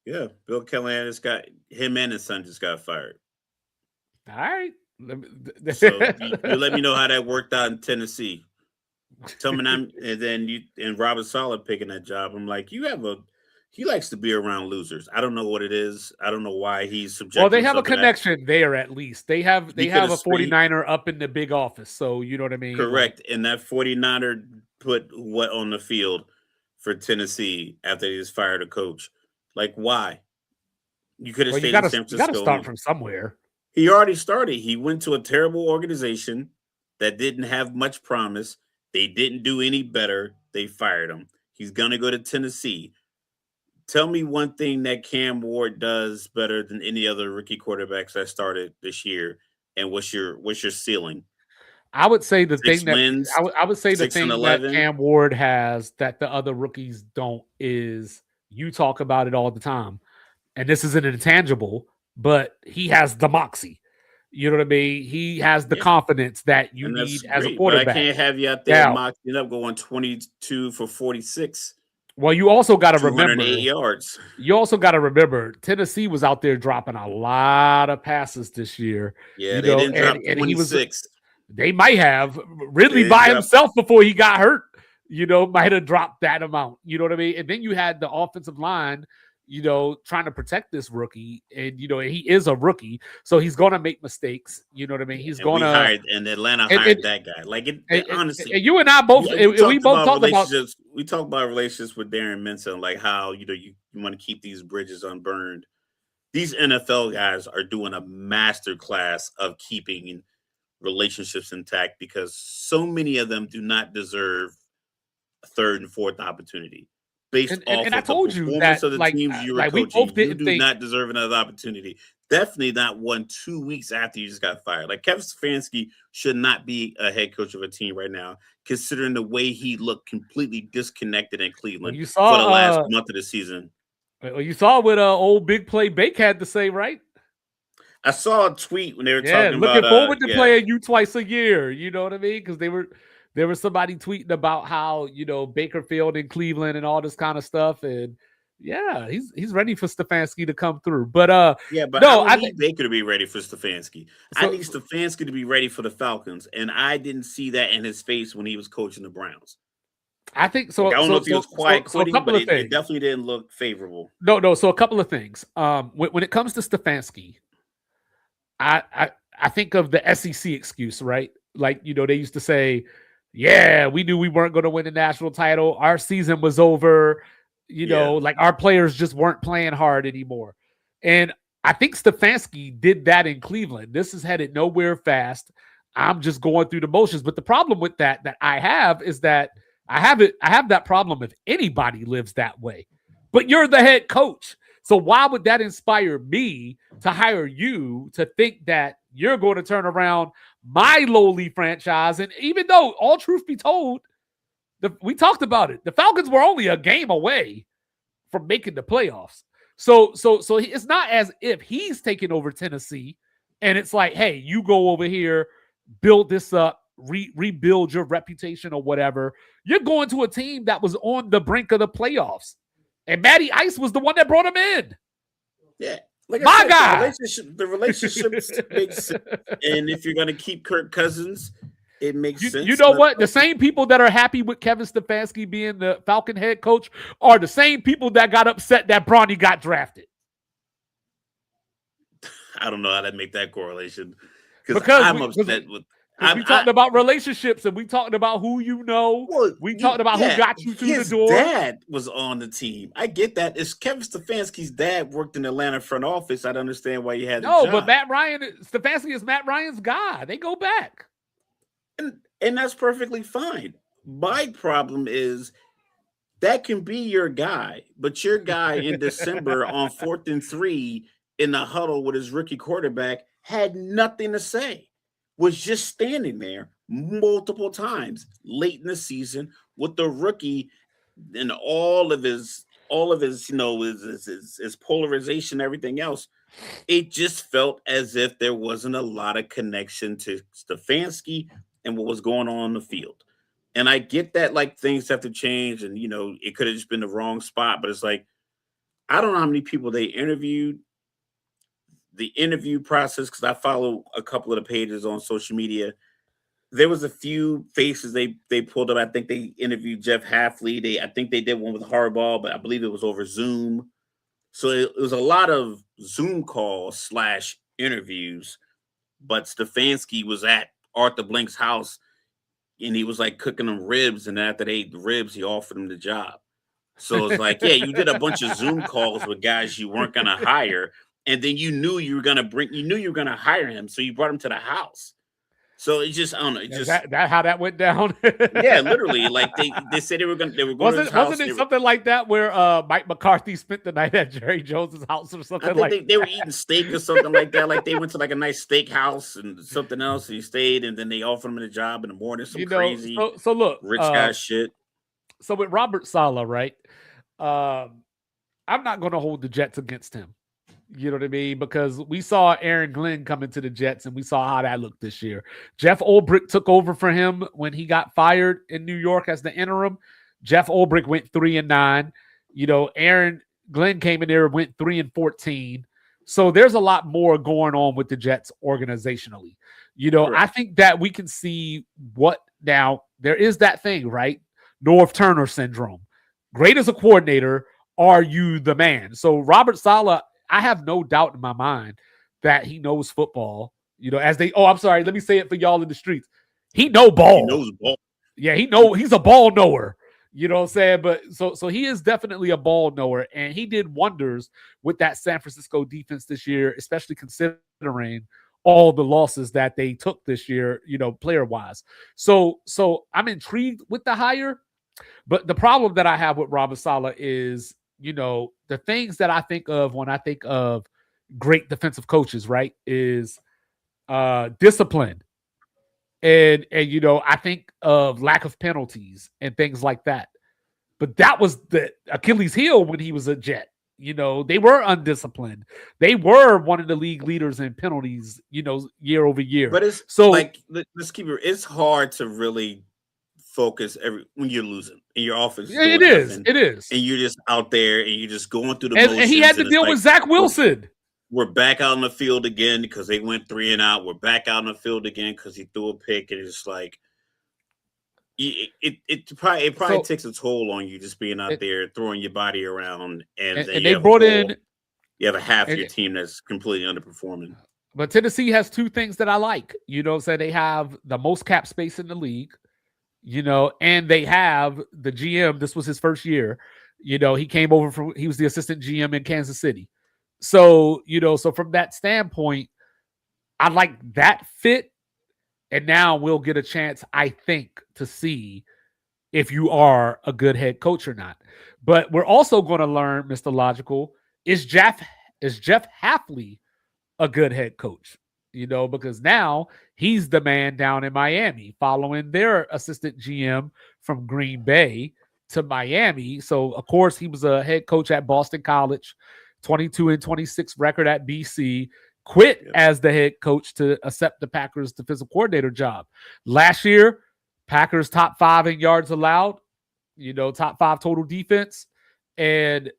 Yeah, Bill Callahan him and his son just got fired. All right. So you let me know how that worked out in Tennessee. Tell me, and then Robert Saleh picking that job. I'm like, he likes to be around losers. I don't know what it is. I don't know why he's subjected. Well, they have a connection there at least. They have a 49er up in the big office. So you know what I mean? Correct. And that 49er put what on the field for Tennessee after he just fired a coach. Like, why? You could have stayed in San Francisco. You got to start from somewhere. He already started. He went to a terrible organization that didn't have much promise. They didn't do any better. They fired him. He's going to go to Tennessee. Tell me one thing that Cam Ward does better than any other rookie quarterbacks that started this year, and what's your ceiling? I would say the 6 thing that wins, I would say the 6 and thing that 11. Cam Ward has that the other rookies don't is you talk about it all the time, and this is an intangible, but he has the moxie. You know what I mean? He has the confidence that you need as a quarterback. But I can't have you out there moxing up going 22 for 46. Well, you also got to remember 208 yards. You also got to remember Tennessee was out there dropping a lot of passes this year. Yeah, they didn't drop 26. They might have Ridley by himself before he got hurt. Might have dropped that amount. You know what I mean? And then you had the offensive line, trying to protect this rookie, and he is a rookie, so he's going to make mistakes. You know what I mean? He's going to. And Atlanta hired that guy. Like honestly, and you and I both, we both talked about. We talked about relationships with Darren Minson, like how you want to keep these bridges unburned. These NFL guys are doing a master class of keeping relationships intact because so many of them do not deserve a third and fourth opportunity. Based off I told the you performance that, of the teams you were coaching, you do not deserve another opportunity. Definitely not 1-2 weeks after you just got fired. Like Kevin Stefanski should not be a head coach of a team right now, considering the way he looked completely disconnected in Cleveland for the last month of the season. You saw what old Big Play Bake had to say, right? I saw a tweet when they were talking about looking forward to playing you twice a year. You know what I mean? Because there was somebody tweeting about how Baker Field in Cleveland and all this kind of stuff, and he's ready for Stefanski to come through. But I need Baker to be ready for Stefanski. I need Stefanski to be ready for the Falcons, and I didn't see that in his face when he was coaching the Browns. I think so. I don't know if he was quiet quitting, but it definitely didn't look favorable. No. So a couple of things. When it comes to Stefanski, I think of the SEC excuse, right? Like, they used to say, yeah, we knew we weren't going to win the national title. Our season was over. Like our players just weren't playing hard anymore. And I think Stefanski did that in Cleveland. This is headed nowhere fast. I'm just going through the motions. But the problem with that I have is that I have that problem if anybody lives that way. But you're the head coach. So why would that inspire me to hire you to think that you're going to turn around my lowly franchise? And even though, all truth be told, we talked about it, the Falcons were only a game away from making the playoffs. So it's not as if he's taking over Tennessee and it's like, hey, you go over here, build this up, rebuild your reputation or whatever. You're going to a team that was on the brink of the playoffs. And Matty Ice was the one that brought him in. Yeah. Like my guy. The relationships makes sense. And if you're going to keep Kirk Cousins, it makes sense. You know what? The same people that are happy with Kevin Stefanski being the Falcon head coach are the same people that got upset that Bronny got drafted. I don't know how to make that correlation. Because I'm upset with... we talked about relationships and we talked about who you know. Well, we talked about who got you through the door. His dad was on the team. I get that. If Kevin Stefanski's dad worked in the Atlanta front office, I'd understand why you had a job. But Stefanski is Matt Ryan's guy. They go back. And that's perfectly fine. My problem is that can be your guy, but your guy in December on 4th and 3 in the huddle with his rookie quarterback had nothing to say. Was just standing there multiple times late in the season with the rookie and all of his his polarization, everything else. It just felt as if there wasn't a lot of connection to Stefanski and what was going on the field. And I get that, like, things have to change and, it could have just been the wrong spot, but it's like, I don't know how many people they interviewed. The interview process, because I follow a couple of the pages on social media, there was a few faces they pulled up. I think they interviewed Jeff Hafley. I think they did one with Harbaugh, but I believe it was over Zoom. So it was a lot of Zoom calls / interviews. But Stefanski was at Arthur Blank's house, and he was like cooking them ribs. And after they ate the ribs, he offered him the job. So it's like, yeah, you did a bunch of Zoom calls with guys you weren't going to hire. And then you knew you were going to hire him. So you brought him to the house. So it's just I don't know. It Is just that how that went down? yeah, literally. Like they said they were going to his house. Wasn't it something like that where Mike McCarthy spent the night at Jerry Jones's house or something I think like they were eating steak or something like that. Like they went to like a nice steakhouse and something else. And he stayed, and then they offered him a job in the morning. Some crazy so look, rich guy shit. So with Robert Saleh, right? I'm not going to hold the Jets against him. You know what I mean? Because we saw Aaron Glenn come into the Jets and we saw how that looked this year. Jeff Ulbrich took over for him when he got fired in New York as the interim. Jeff Ulbrich went 3-9. You know, Aaron Glenn came in there and went 3-14. So there's a lot more going on with the Jets organizationally. You know, Correct. I think that we can see what now there is that thing, right? North Turner syndrome. Great as a coordinator, are you the man? So Robert Saleh, I have no doubt in my mind that he knows football. You know, I'm sorry, let me say it for y'all in the streets. He know ball. He knows ball. Yeah, he's a ball knower. You know what I'm saying? But so he is definitely a ball knower, and he did wonders with that San Francisco defense this year, especially considering all the losses that they took this year, you know, player-wise. So I'm intrigued with the hire, but the problem that I have with Robert Saleh is, you know, the things that I think of when I think of great defensive coaches, right, is discipline. And you know, I think of lack of penalties and things like that. But that was the Achilles heel when he was a Jet. You know, they were undisciplined. They were one of the league leaders in penalties, you know, year over year. But it's so like, let's keep it. It's hard to really focus when you're losing and your offense. It is. And you're just out there and you're just going through the motions. And he had to deal with Zach Wilson. We're back out on the field again because they went 3 and out. We're back out on the field again because he threw a pick, and it's like it probably takes a toll on you just being out there throwing your body around, and they brought in. You have a half of your team that's completely underperforming. But Tennessee has two things that I like. You know, so they have the most cap space in the league. You know, and they have the GM. This was his first year. You know, he came over he was the assistant GM in Kansas City. So, you know, so from that standpoint, I like that fit. And now we'll get a chance, I think, to see if you are a good head coach or not. But we're also going to learn, Mr. Logical, is Jeff Hafley a good head coach? You know, because now he's the man down in Miami following their assistant GM from Green Bay to Miami. So, of course, he was a head coach at Boston College, 22-26 record at BC, quit as the head coach to accept the Packers defensive coordinator job. Last year, Packers top 5 in yards allowed, you know, top 5 total defense. And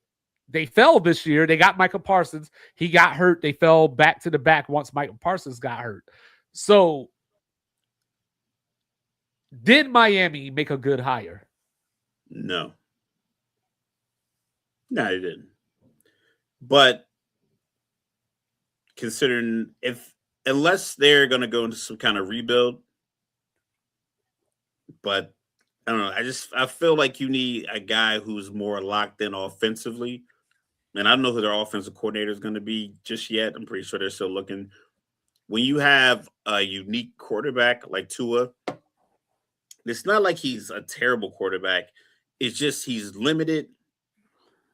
they fell this year. They got Michael Parsons. He got hurt. They fell back to the back once Michael Parsons got hurt. So, did Miami make a good hire? No, they didn't. But considering unless they're going to go into some kind of rebuild, but I don't know. I feel like you need a guy who's more locked in offensively. And I don't know who their offensive coordinator is going to be just yet. I'm pretty sure they're still looking. When you have a unique quarterback like Tua, it's not like he's a terrible quarterback. It's just he's limited,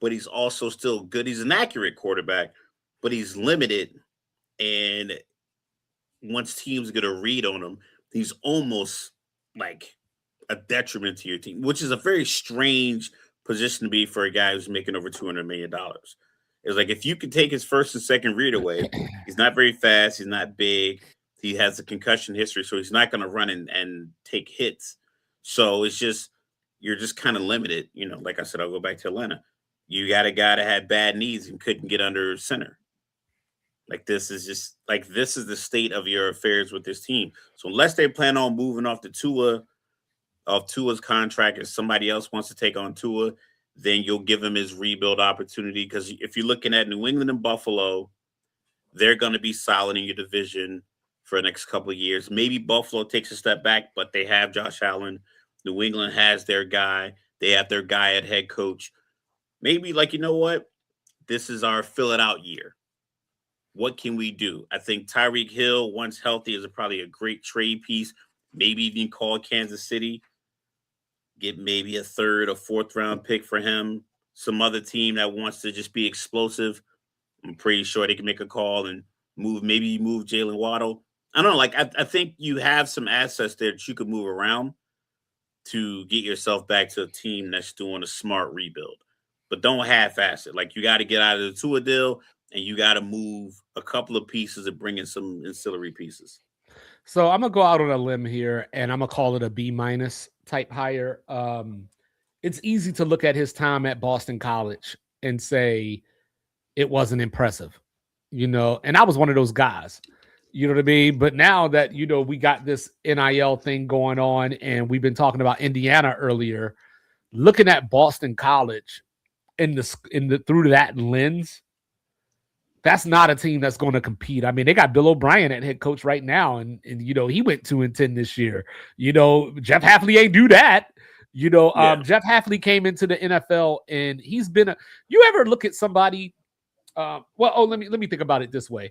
but he's also still good. He's an accurate quarterback, but he's limited. And once teams get a read on him, he's almost like a detriment to your team, which is a very strange position to be for a guy who's making over $200 million. It's like if you can take his first and second read away, he's not very fast, he's not big, he has a concussion history, so he's not going to run and take hits. So it's just you're just kind of limited. You know, like I said, I'll go back to Atlanta. You got a guy that had bad knees and couldn't get under center. Like this is the state of your affairs with this team. So unless they plan on moving off Tua's contract and somebody else wants to take on Tua, then you'll give him his rebuild opportunity. Because if you're looking at New England and Buffalo, they're going to be solid in your division for the next couple of years. Maybe Buffalo takes a step back, but they have Josh Allen. New England has their guy. They have their guy at head coach. Maybe, like, you know what? This is our fill it out year. what can we do? I think Tyreek Hill, once healthy, is probably a great trade piece. Maybe even call Kansas City, get maybe a third or fourth round pick for him. Some other team that wants to just be explosive, I'm pretty sure they can make a call and move Jalen Waddle. I don't know. Like I think you have some assets there that you could move around to get yourself back to a team that's doing a smart rebuild. But don't half-ass it. Like you got to get out of the Tua deal and you got to move a couple of pieces and bring in some ancillary pieces. So I'm gonna go out on a limb here, and I'm gonna call it a B- type hire. It's easy to look at his time at Boston College and say it wasn't impressive, and I was one of those guys, you know what I mean? But now that, we got this NIL thing going on, and we've been talking about Indiana earlier, looking at Boston College through that lens, that's not a team that's going to compete. I mean, they got Bill O'Brien at head coach right now, and he went 2-10 this year. Jeff Hafley ain't do that. Jeff Hafley came into the NFL, and he's been you ever look at somebody? Let me think about it this way.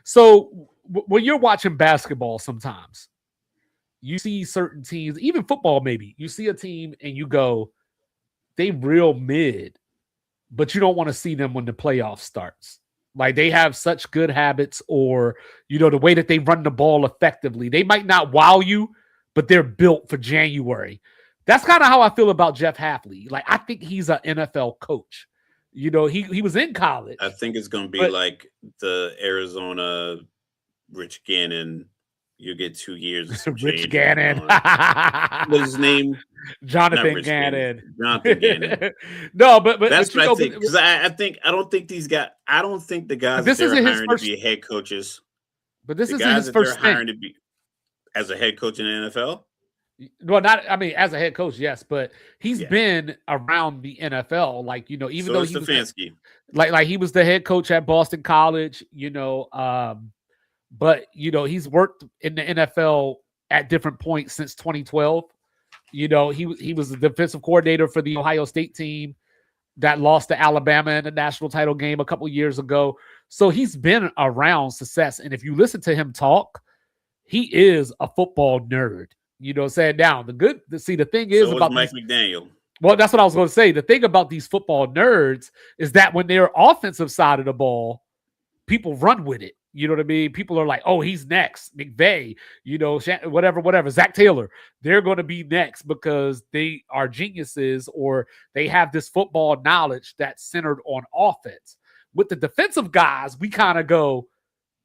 So when you're watching basketball, sometimes you see certain teams, even football, maybe you see a team and you go, they real mid, but you don't want to see them when the playoff starts. Like they have such good habits, or, the way that they run the ball effectively. They might not wow you, but they're built for January. That's kind of how I feel about Jeff Hafley. Like, I think he's an NFL coach. He was in college. I think it's going to be like the Arizona Rich Gannon. You get 2 years. Rich Gannon. What's his name? Jonathan Gannon. Jonathan Gannon. No, but that's what I think. Because I don't think the guys this that they're hiring first, to be head coaches. But this isn't his first thing. Hiring to be as a head coach in the NFL. Well, as a head coach, yes, but he's been around the NFL, even though he was Stefanski. Like he was the head coach at Boston College, but he's worked in the NFL at different points since 2012. He was the defensive coordinator for the Ohio State team that lost to Alabama in the national title game a couple years ago. So he's been around success, and if you listen to him talk, he is a football nerd. Saying down the thing is about Mike McDaniel. Well, that's what I was going to say. The thing about these football nerds is that when they're offensive side of the ball, people run with it. You know what I mean? People are like, oh, he's next. McVay, whatever. Zach Taylor, they're going to be next because they are geniuses, or they have this football knowledge that's centered on offense. With the defensive guys, we kind of go,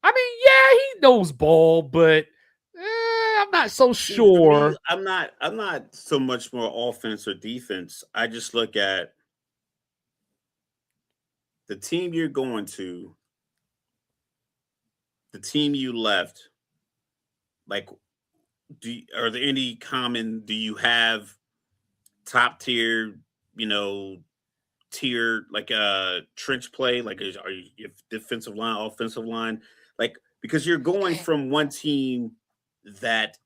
he knows ball, but I'm not so sure. I'm not so much more offense or defense. I just look at the team you're going to, the team you left. Like, do you have top tier, like trench play? Like, are you defensive line, offensive line? Like, because you're going from one team that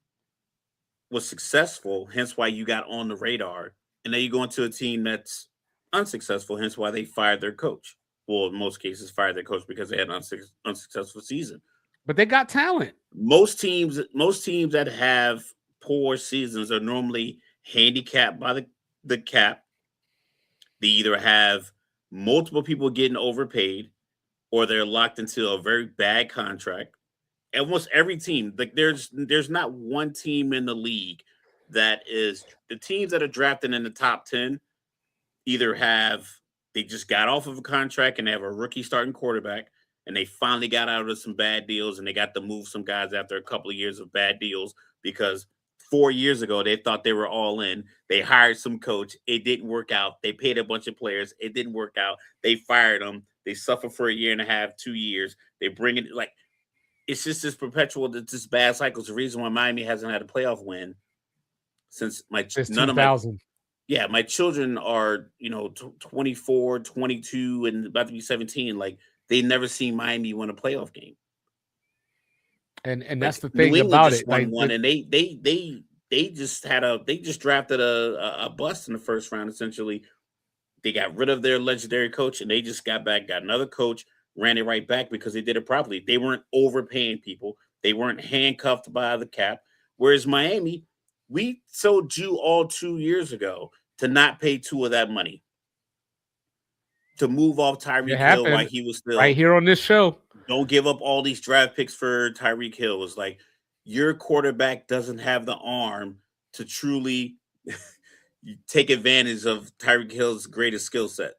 was successful, hence why you got on the radar, and then you go into a team that's unsuccessful, hence why they fired their coach. Well, in most cases, fired their coach because they had an unsuccessful season. But they got talent. Most teams that have poor seasons are normally handicapped by the cap. They either have multiple people getting overpaid, or they're locked into a very bad contract. Almost every team, like there's not one team in the league that is the teams that are drafted in the top 10 either they just got off of a contract and they have a rookie starting quarterback, and they finally got out of some bad deals, and they got to move some guys after a couple of years of bad deals because 4 years ago they thought they were all in. They hired some coach, it didn't work out. They paid a bunch of players, it didn't work out. They fired them. They suffer for a year and a half, 2 years. They bring it like. It's just this perpetual, this bad cycle. It's the reason why Miami hasn't had a playoff win since my 2000. My children are 24, 22, and about to be 17. Like, they never seen Miami win a playoff game. And that's the thing about it. Won one, and they just drafted a bust in the first round. Essentially, they got rid of their legendary coach, and they just got another coach, ran it right back because they did it properly. They weren't overpaying people. They weren't handcuffed by the cap. Whereas Miami, we sold you all 2 years ago to not pay Tua that money, to move off Tyreek Hill while he was still right here on this show. Don't give up all these draft picks for Tyreek Hill. It was like your quarterback doesn't have the arm to truly take advantage of Tyreek Hill's greatest skill set.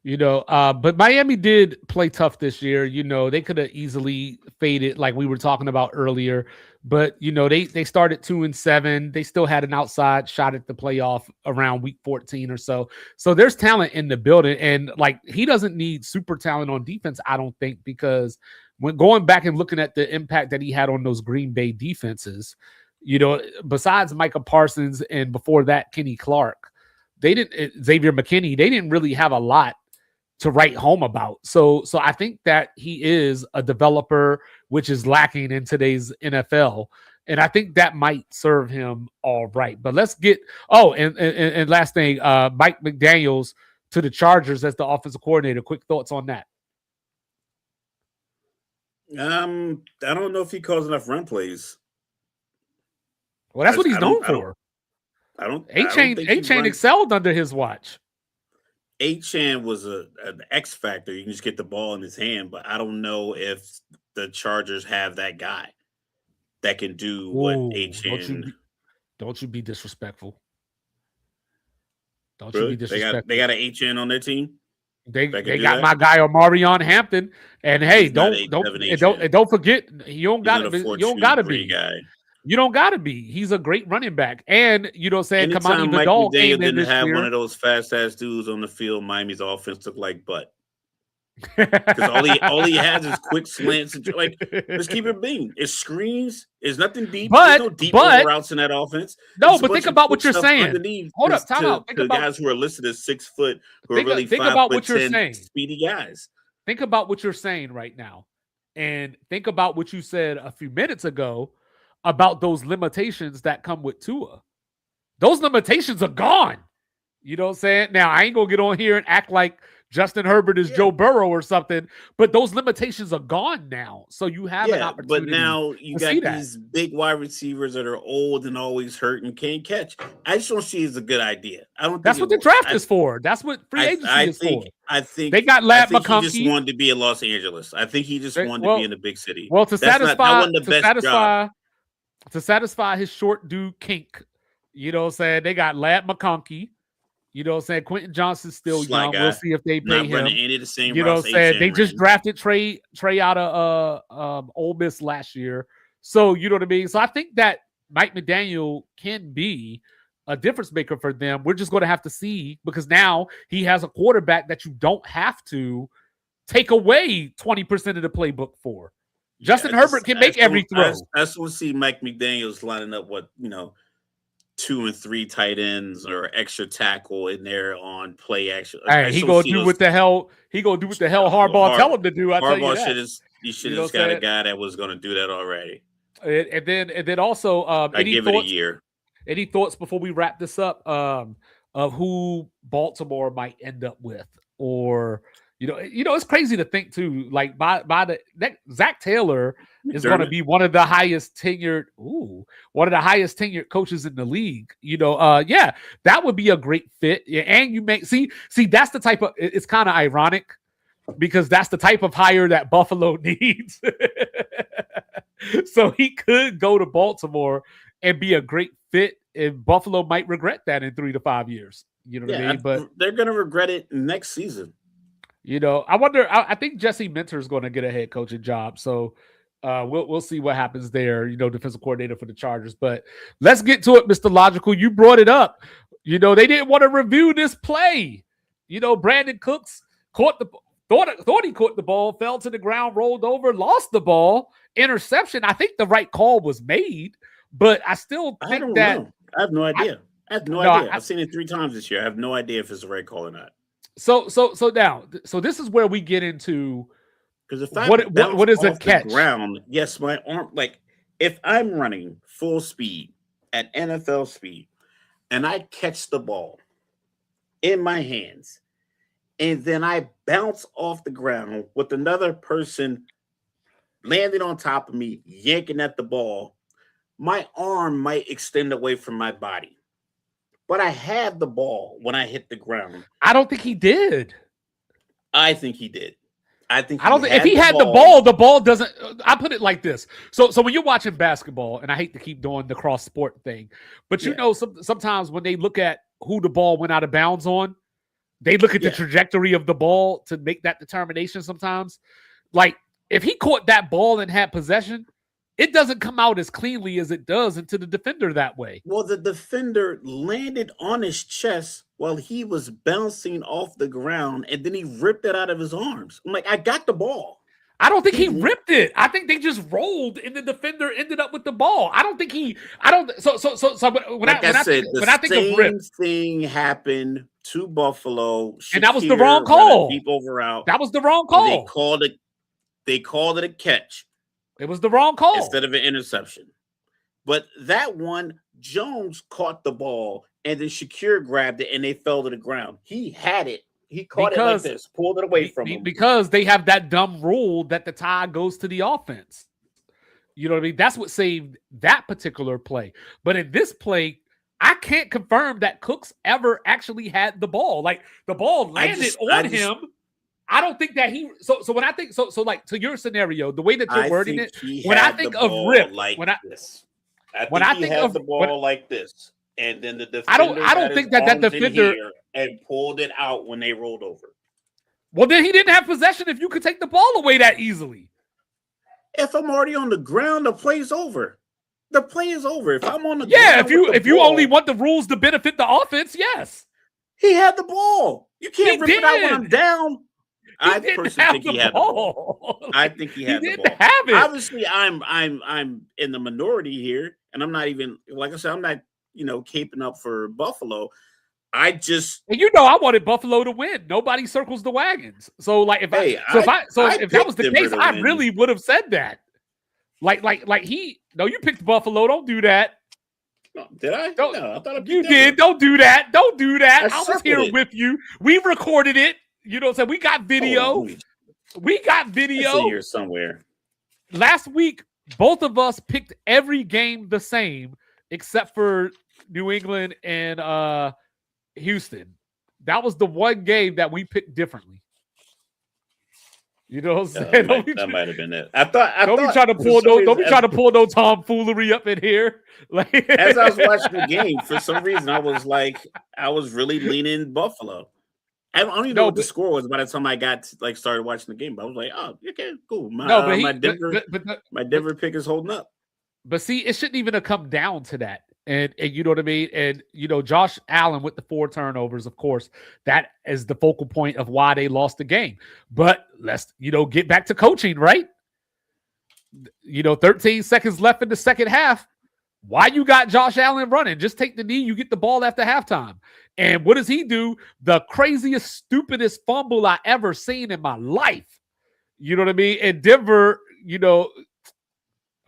But Miami did play tough this year. They could have easily faded like we were talking about earlier. But, they started 2-7. They still had an outside shot at the playoff around week 14 or so. So there's talent in the building. And, he doesn't need super talent on defense, I don't think, because when going back and looking at the impact that he had on those Green Bay defenses, besides Micah Parsons and before that, Kenny Clark, Xavier McKinney, they didn't really have a lot to write home about. So I think that he is a developer, which is lacking in today's NFL. And I think that might serve him all right. But let's get, and last thing, Mike McDaniels to the Chargers as the offensive coordinator. Quick thoughts on that. I don't know if he calls enough run plays. Well, that's what he's known for. A-Chain excelled under his watch. A-Chan was an X factor. You can just get the ball in his hand, but I don't know if the Chargers have that guy that can do what A-Chan. Don't you be disrespectful. Don't really? You be disrespectful. They got an A-Chan on their team. They got my guy Omarion Hampton, and hey, don't forget you don't gotta be. Guy. You don't gotta be. He's a great running back, and Kamani Vidal came in this have year. One of those fast ass dudes on the field. Miami's offense looked like butt because all he has is quick slants. And, let's keep it being. It's screens. It's nothing deep. There's no deep routes in that offense. No, but think about what you're saying. Hold up, time out. Think about guys who are listed as 6 foot, who are really 5'10" speedy guys. Think about what you're saying right now, and think about what you said a few minutes ago about those limitations that come with Tua. Those limitations are gone. You know what I'm saying? Now, I ain't going to get on here and act like Justin Herbert is Joe Burrow or something, but those limitations are gone now. So you have an opportunity. But now you got these big wide receivers that are old and always hurt and can't catch. I just don't see it as a good idea. I don't. That's what the draft is for. That's what free agency is for. I think they got Lad McConkey. He just wanted to be in Los Angeles. I think he just wanted to be in a big city. Well, to satisfy his short dude kink, you know what I'm saying? They got Lad McConkey. You know what I'm saying? Quentin Johnson's still young. We'll see if they pay him. You know what I'm saying? They just drafted Trey out of Ole Miss last year. So, you know what I mean? So I think that Mike McDaniel can be a difference maker for them. We're just going to have to see, because now he has a quarterback that you don't have to take away 20% of the playbook for. Justin Herbert can make every throw. I just want to see Mike McDaniels lining up 2 and 3 tight ends or extra tackle in there on play action. Hey, he gonna do what the hell Harbaugh tell him to do. Harbaugh should have got a guy that was going to do that already. And then also, I give it a year. Any thoughts before we wrap this up of who Baltimore might end up with, or it's crazy to think too. Like Zach Taylor is going to be one of the highest tenured coaches in the league. That would be a great fit. Yeah, and you make see that's the type of, it's kind of ironic because that's the type of hire that Buffalo needs. So he could go to Baltimore and be a great fit, and Buffalo might regret that in 3 to 5 years. You know what I mean? But they're going to regret it next season. I wonder. I think Jesse Minter is going to get a head coaching job. So we'll see what happens there. Defensive coordinator for the Chargers. But let's get to it, Mr. Logical. You brought it up. They didn't want to review this play. Brandon Cooks thought he caught the ball, fell to the ground, rolled over, lost the ball, interception. I think the right call was made, but I still think I don't know. I have no idea. I have no idea. I've seen it 3 times this year. I have no idea if it's the right call or not. So this is where we get into, because if what is a catch? Ground, yes, my arm. Like if I'm running full speed at NFL speed, and I catch the ball in my hands, and then I bounce off the ground with another person landing on top of me, yanking at the ball, my arm might extend away from my body. But I had the ball when I hit the ground. I don't think he did. I think he did. I think I don't think if he had the ball doesn't. I put it like this. So when you're watching basketball, and I hate to keep doing the cross sport thing, but you know, sometimes when they look at who the ball went out of bounds on, they look at the trajectory of the ball to make that determination. Sometimes, like if he caught that ball and had possession, it doesn't come out as cleanly as it does into the defender that way. Well, the defender landed on his chest while he was bouncing off the ground, and then he ripped it out of his arms. I'm like, I got the ball. I don't think he ripped it. I think they just rolled, and the defender ended up with the ball. I don't think he. I don't. So. When I think of rip, thing happened to Buffalo, and that was the wrong call. Deep over out. That was the wrong call. They called it a catch. It was the wrong call instead of an interception. But that one, Jones caught the ball, and then Shakir grabbed it, and they fell to the ground. He had it. He caught it like this, pulled it away from him. Because they have that dumb rule that the tie goes to the offense. You know what I mean? That's what saved that particular play. But in this play, I can't confirm that Cooks ever actually had the ball. Like the ball landed on him. I don't think that he. So when I think so like to your scenario, the way that you're wording it, when I think of rip, like when I think of the ball like this, and then the defender, I don't think that defender and pulled it out when they rolled over. Well, then he didn't have possession. If you could take the ball away that easily, if I'm already on the ground, the play's over. The play is over. If I'm on the ground, if you only want the rules to benefit the offense, yes, he had the ball. You can't rip it out when I'm down. I personally think he had the ball. I think he had the ball. Have it. Obviously, I'm in the minority here, and I'm not even like I said. I'm not caping up for Buffalo. I wanted Buffalo to win. Nobody circles the wagons. So like if that was the case, I really would have said that. You picked Buffalo. Don't do that. No, did I? No, I thought you did. Don't do that. Don't do that. I was here with you. We recorded it. You know what I'm saying? We got video. We got video. It's in here somewhere. Last week, both of us picked every game the same except for New England and Houston. That was the one game that we picked differently. You know what I'm saying? That might have been it. Don't be trying to pull no tomfoolery up in here. As I was watching the game, for some reason I was really leaning Buffalo. I don't even know what the score was by the time I started watching the game. But I was like, oh, okay, cool. My Denver pick is holding up. But see, it shouldn't even have come down to that. And you know what I mean? And, Josh Allen with the 4 turnovers, of course, that is the focal point of why they lost the game. But let's, get back to coaching, right? 13 seconds left in the second half. Why you got Josh Allen running? Just take the knee. You get the ball after halftime. And what does he do? The craziest, stupidest fumble I ever seen in my life. You know what I mean? And Denver, all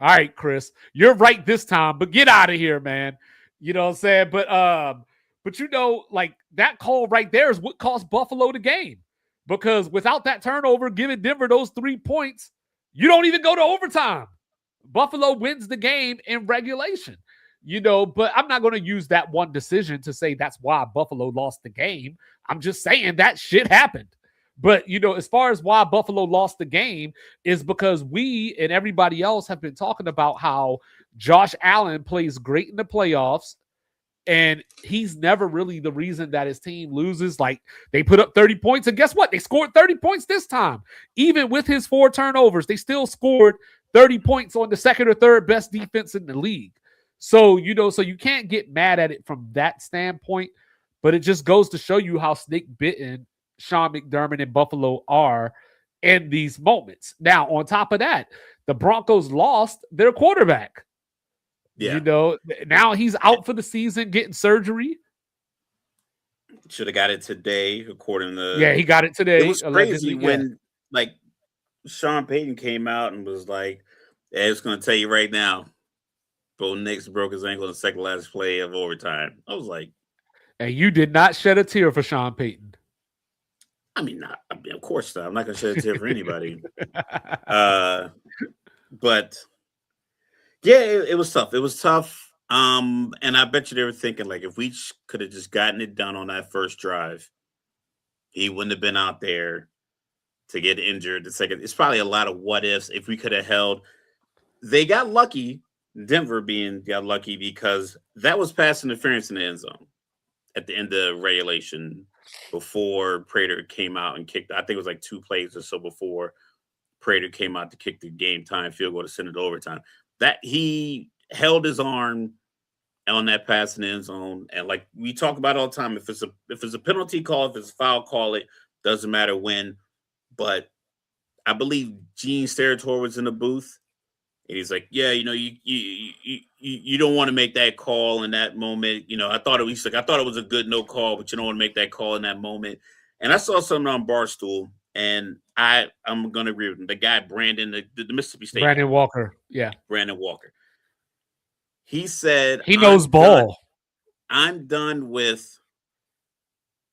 right, Chris, you're right this time, but get out of here, man. You know what I'm saying? But that call right there is what cost Buffalo the game. Because without that turnover, giving Denver those 3 points, you don't even go to overtime. Buffalo wins the game in regulation. But I'm not going to use that one decision to say that's why Buffalo lost the game. I'm just saying that shit happened. But, as far as why Buffalo lost the game is because we and everybody else have been talking about how Josh Allen plays great in the playoffs, and he's never really the reason that his team loses. Like, they put up 30 points, and guess what? They scored 30 points this time. Even with his 4 turnovers, they still scored 30 points on the second or third best defense in the league. So, so you can't get mad at it from that standpoint, but it just goes to show you how snake-bitten Sean McDermott and Buffalo are in these moments. Now, on top of that, the Broncos lost their quarterback. Yeah. Now he's out for the season getting surgery. Should have got it today, according to... Yeah, he got it today. It was crazy when, Sean Payton came out and was like, hey, it's going to tell you right now, Bo Nix broke his ankle in the second last play of overtime. I was like... And you did not shed a tear for Sean Payton. I mean, of course not. I'm not gonna shed a tear for anybody. But yeah, it was tough. It was tough. And I bet you they were thinking like, if we could have just gotten it done on that first drive, he wouldn't have been out there to get injured. The second, it's probably a lot of what ifs. If we could have held, they got lucky. Denver got lucky because that was pass interference in the end zone at the end of regulation before Prater came out and kicked. I think it was like 2 plays or so before Prater came out to kick the game time field goal to send it to overtime. That he held his arm on that pass in the end zone, and like we talk about all the time, if it's a penalty call, if it's a foul call, it doesn't matter when. But I believe Gene Steratore was in the booth. And he's like, yeah, you don't want to make that call in that moment. I thought it was a good no call, but you don't want to make that call in that moment. And I saw something on Barstool, and I'm gonna agree with him. The guy Brandon, the Mississippi State Brandon guy, Walker, yeah, Brandon Walker. He said he knows ball. I'm done with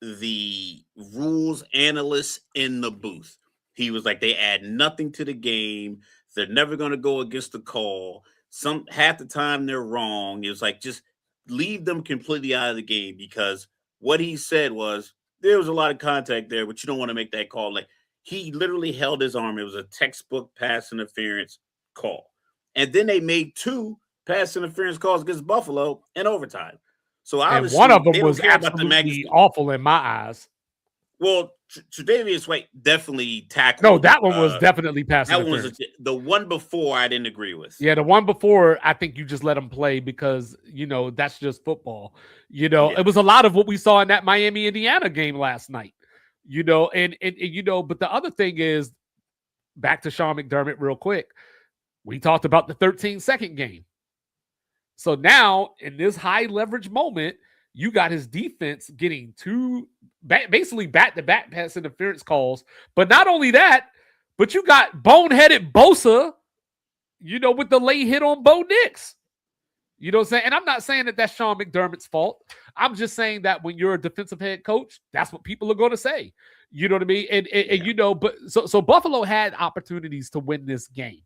the rules analysts in the booth. He was like, they add nothing to the game. They're never going to go against the call. Half the time they're wrong. It was like, just leave them completely out of the game, because what he said was there was a lot of contact there, but you don't want to make that call. Like, he literally held his arm. It was a textbook pass interference call. And then they made 2 pass interference calls against Buffalo in overtime. So obviously, and one of them was absolutely awful in my eyes. Well, Tre'Davious White definitely tackled. No, that one was definitely pass interference. That was the one before I didn't agree with. Yeah, the one before, I think you just let him play because, that's just football. It was a lot of what we saw in that Miami-Indiana game last night. But the other thing is, back to Sean McDermott real quick, we talked about the 13-second game. So now, in this high leverage moment, you got his defense getting 2 basically back-to-back pass interference calls. But not only that, but you got boneheaded Bosa, with the late hit on Bo Nix. You know what I'm saying? And I'm not saying that that's Sean McDermott's fault. I'm just saying that when you're a defensive head coach, that's what people are going to say. You know what I mean? And but so Buffalo had opportunities to win this game.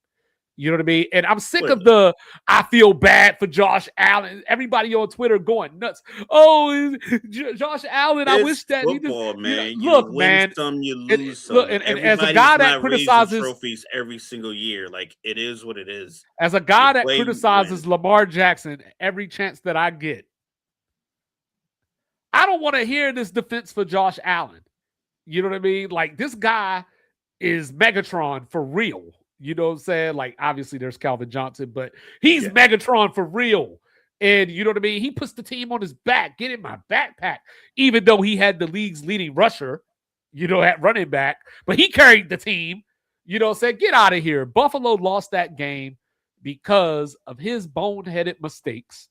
You know what I mean? And I'm sick of I feel bad for Josh Allen. Everybody on Twitter going nuts. Oh, Josh Allen, I wish that football, he just, man. Look, you win man. Some, you lose some. Look, and as a guy that criticizes trophies every single year, like, it is what it is. As a guy that criticizes Lamar Jackson every chance that I get, I don't want to hear this defense for Josh Allen. You know what I mean? Like, this guy is Megatron for real. You know what I'm saying? Like, obviously there's Calvin Johnson, but he's Megatron for real. And you know what I mean? He puts the team on his back. Get in my backpack. Even though he had the league's leading rusher, at running back. But he carried the team. You know what I'm saying? Get out of here. Buffalo lost that game because of his boneheaded mistakes.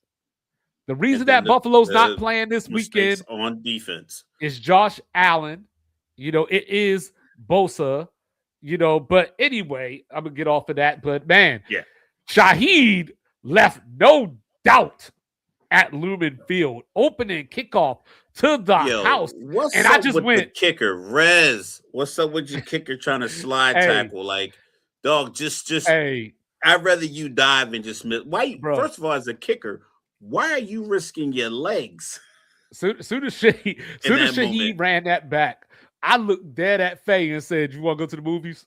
The reason that Buffalo's not playing this weekend on defense is Josh Allen. It is Bosa. But anyway, I'm going to get off of that. But, man, Shaheed left no doubt at Lumen Field. Opening kickoff to the house. What's up with the kicker? Rez, what's up with your kicker trying to slide tackle? Like, dog, just I'd rather you dive and just miss. Why? First of all, as a kicker, why are you risking your legs? Soon as Shaheed ran that back, I looked dead at Faye and said, "You want to go to the movies?"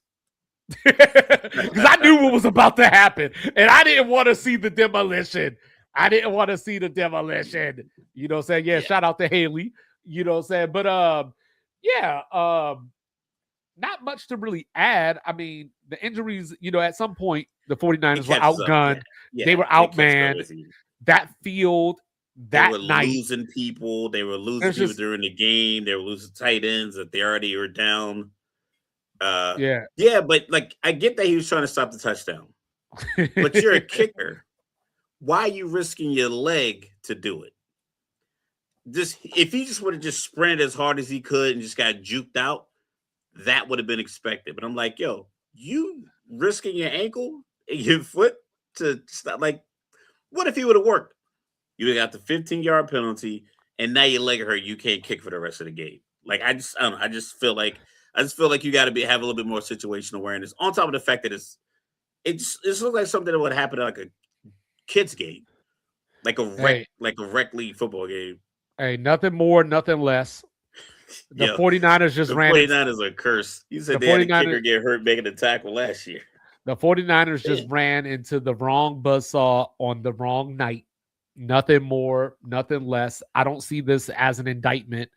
Because I knew what was about to happen, and I didn't want to see the demolition. You know what I'm saying? Yeah, shout out to Haley. You know what I'm saying? But not much to really add. I mean, the injuries, at some point, the 49ers were outgunned. They were outmanned. That field. They were losing people. They were losing people during the game. They were losing tight ends that they already were down. But like, I get that he was trying to stop the touchdown. But you're a kicker. Why are you risking your leg to do it? If he just would have just sprinted as hard as he could and just got juked out, that would have been expected. But I'm like, yo, you risking your ankle and your foot to stop? Like, what if he would have worked? You got the 15-yard penalty, and now your leg hurt. You can't kick for the rest of the game. Like I don't know. I just feel like you got to have a little bit more situational awareness. On top of the fact that it looks like something that would happen at like a kids game, like a rec league football game. Hey, nothing more, nothing less. The 49ers just ran. The 49ers are a curse. You said they had a kicker get hurt making a tackle last year. The 49ers just ran into the wrong buzzsaw on the wrong night. Nothing more, nothing less. I don't see this as an indictment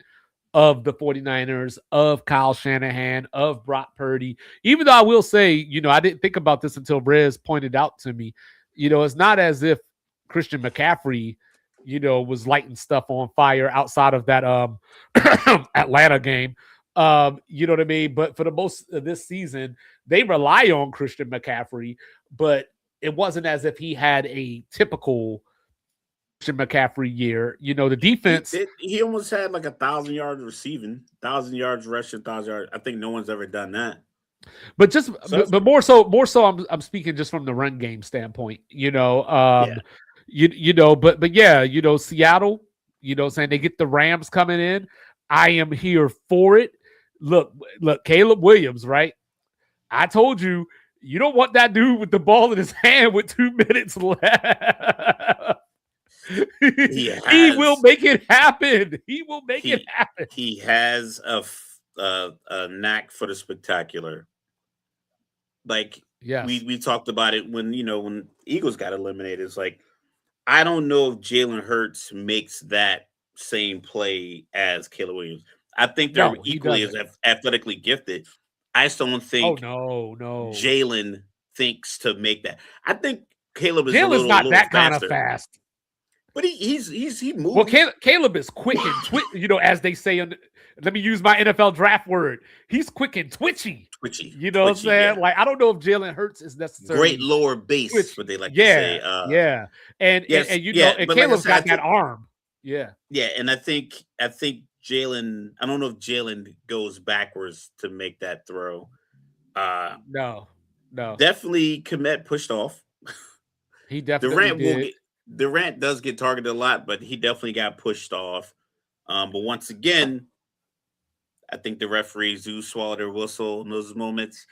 of the 49ers, of Kyle Shanahan, of Brock Purdy. Even though I will say, I didn't think about this until Rez pointed out to me. It's not as if Christian McCaffrey, was lighting stuff on fire outside of that Atlanta game. You know what I mean? But for the most of this season, they rely on Christian McCaffrey, but it wasn't as if he had a typical Christian McCaffrey year. The defense. He almost had like 1,000 yards receiving, 1,000 yards rushing, 1,000 yards. I think no one's ever done that. But but more so, I'm speaking just from the run game standpoint. But yeah, Seattle, saying they get the Rams coming in. I am here for it. Look, Caleb Williams, right? I told you, you don't want that dude with the ball in his hand with 2 minutes left. He will make it happen. He will make it happen. He has a knack for the spectacular. Like, yes. we talked about it when Eagles got eliminated. It's like, I don't know if Jalen Hurts makes that same play as Caleb Williams. I think they're equally as athletically gifted. I just don't think no. Jalen thinks to make that. I think Caleb is Jalen's not that kind faster. of fast. But he moves. Well, Caleb is quick and as they say. Let me use my NFL draft word. He's quick and twitchy. You know what I'm saying? Yeah. Like, I don't know if Jalen Hurts is necessarily great lower base, twitchy. What they like to say. And Caleb's got that arm. Yeah. Yeah, and I think Jalen. I don't know if Jalen goes backwards to make that throw. No. Definitely Kmet pushed off. He definitely did. Durant does get targeted a lot, but he definitely got pushed off. But once again, I think the referees do swallow their whistle in those moments.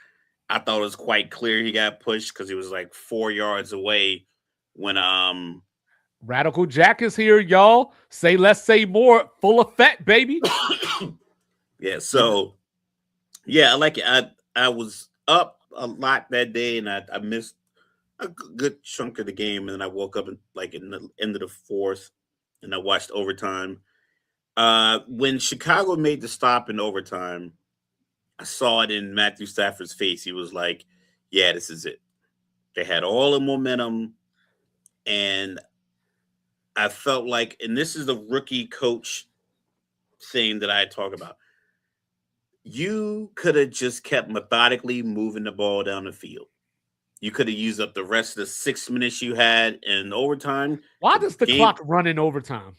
I thought it was quite clear he got pushed because he was like 4 yards away when Radical Jack is here, y'all. Say less, say more. Full effect, baby. Yeah, so I like it. I was up a lot that day, and I missed a good chunk of the game, and then I woke up in the end of the fourth, and I watched overtime. When Chicago made the stop in overtime, I saw it in Matthew Stafford's face. He was like, "Yeah, this is it." They had all the momentum, and I felt like, and this is the rookie coach thing that I talk about. You could have just kept methodically moving the ball down the field. You could have used up the rest of the 6 minutes you had in overtime. Why does the clock run in overtime?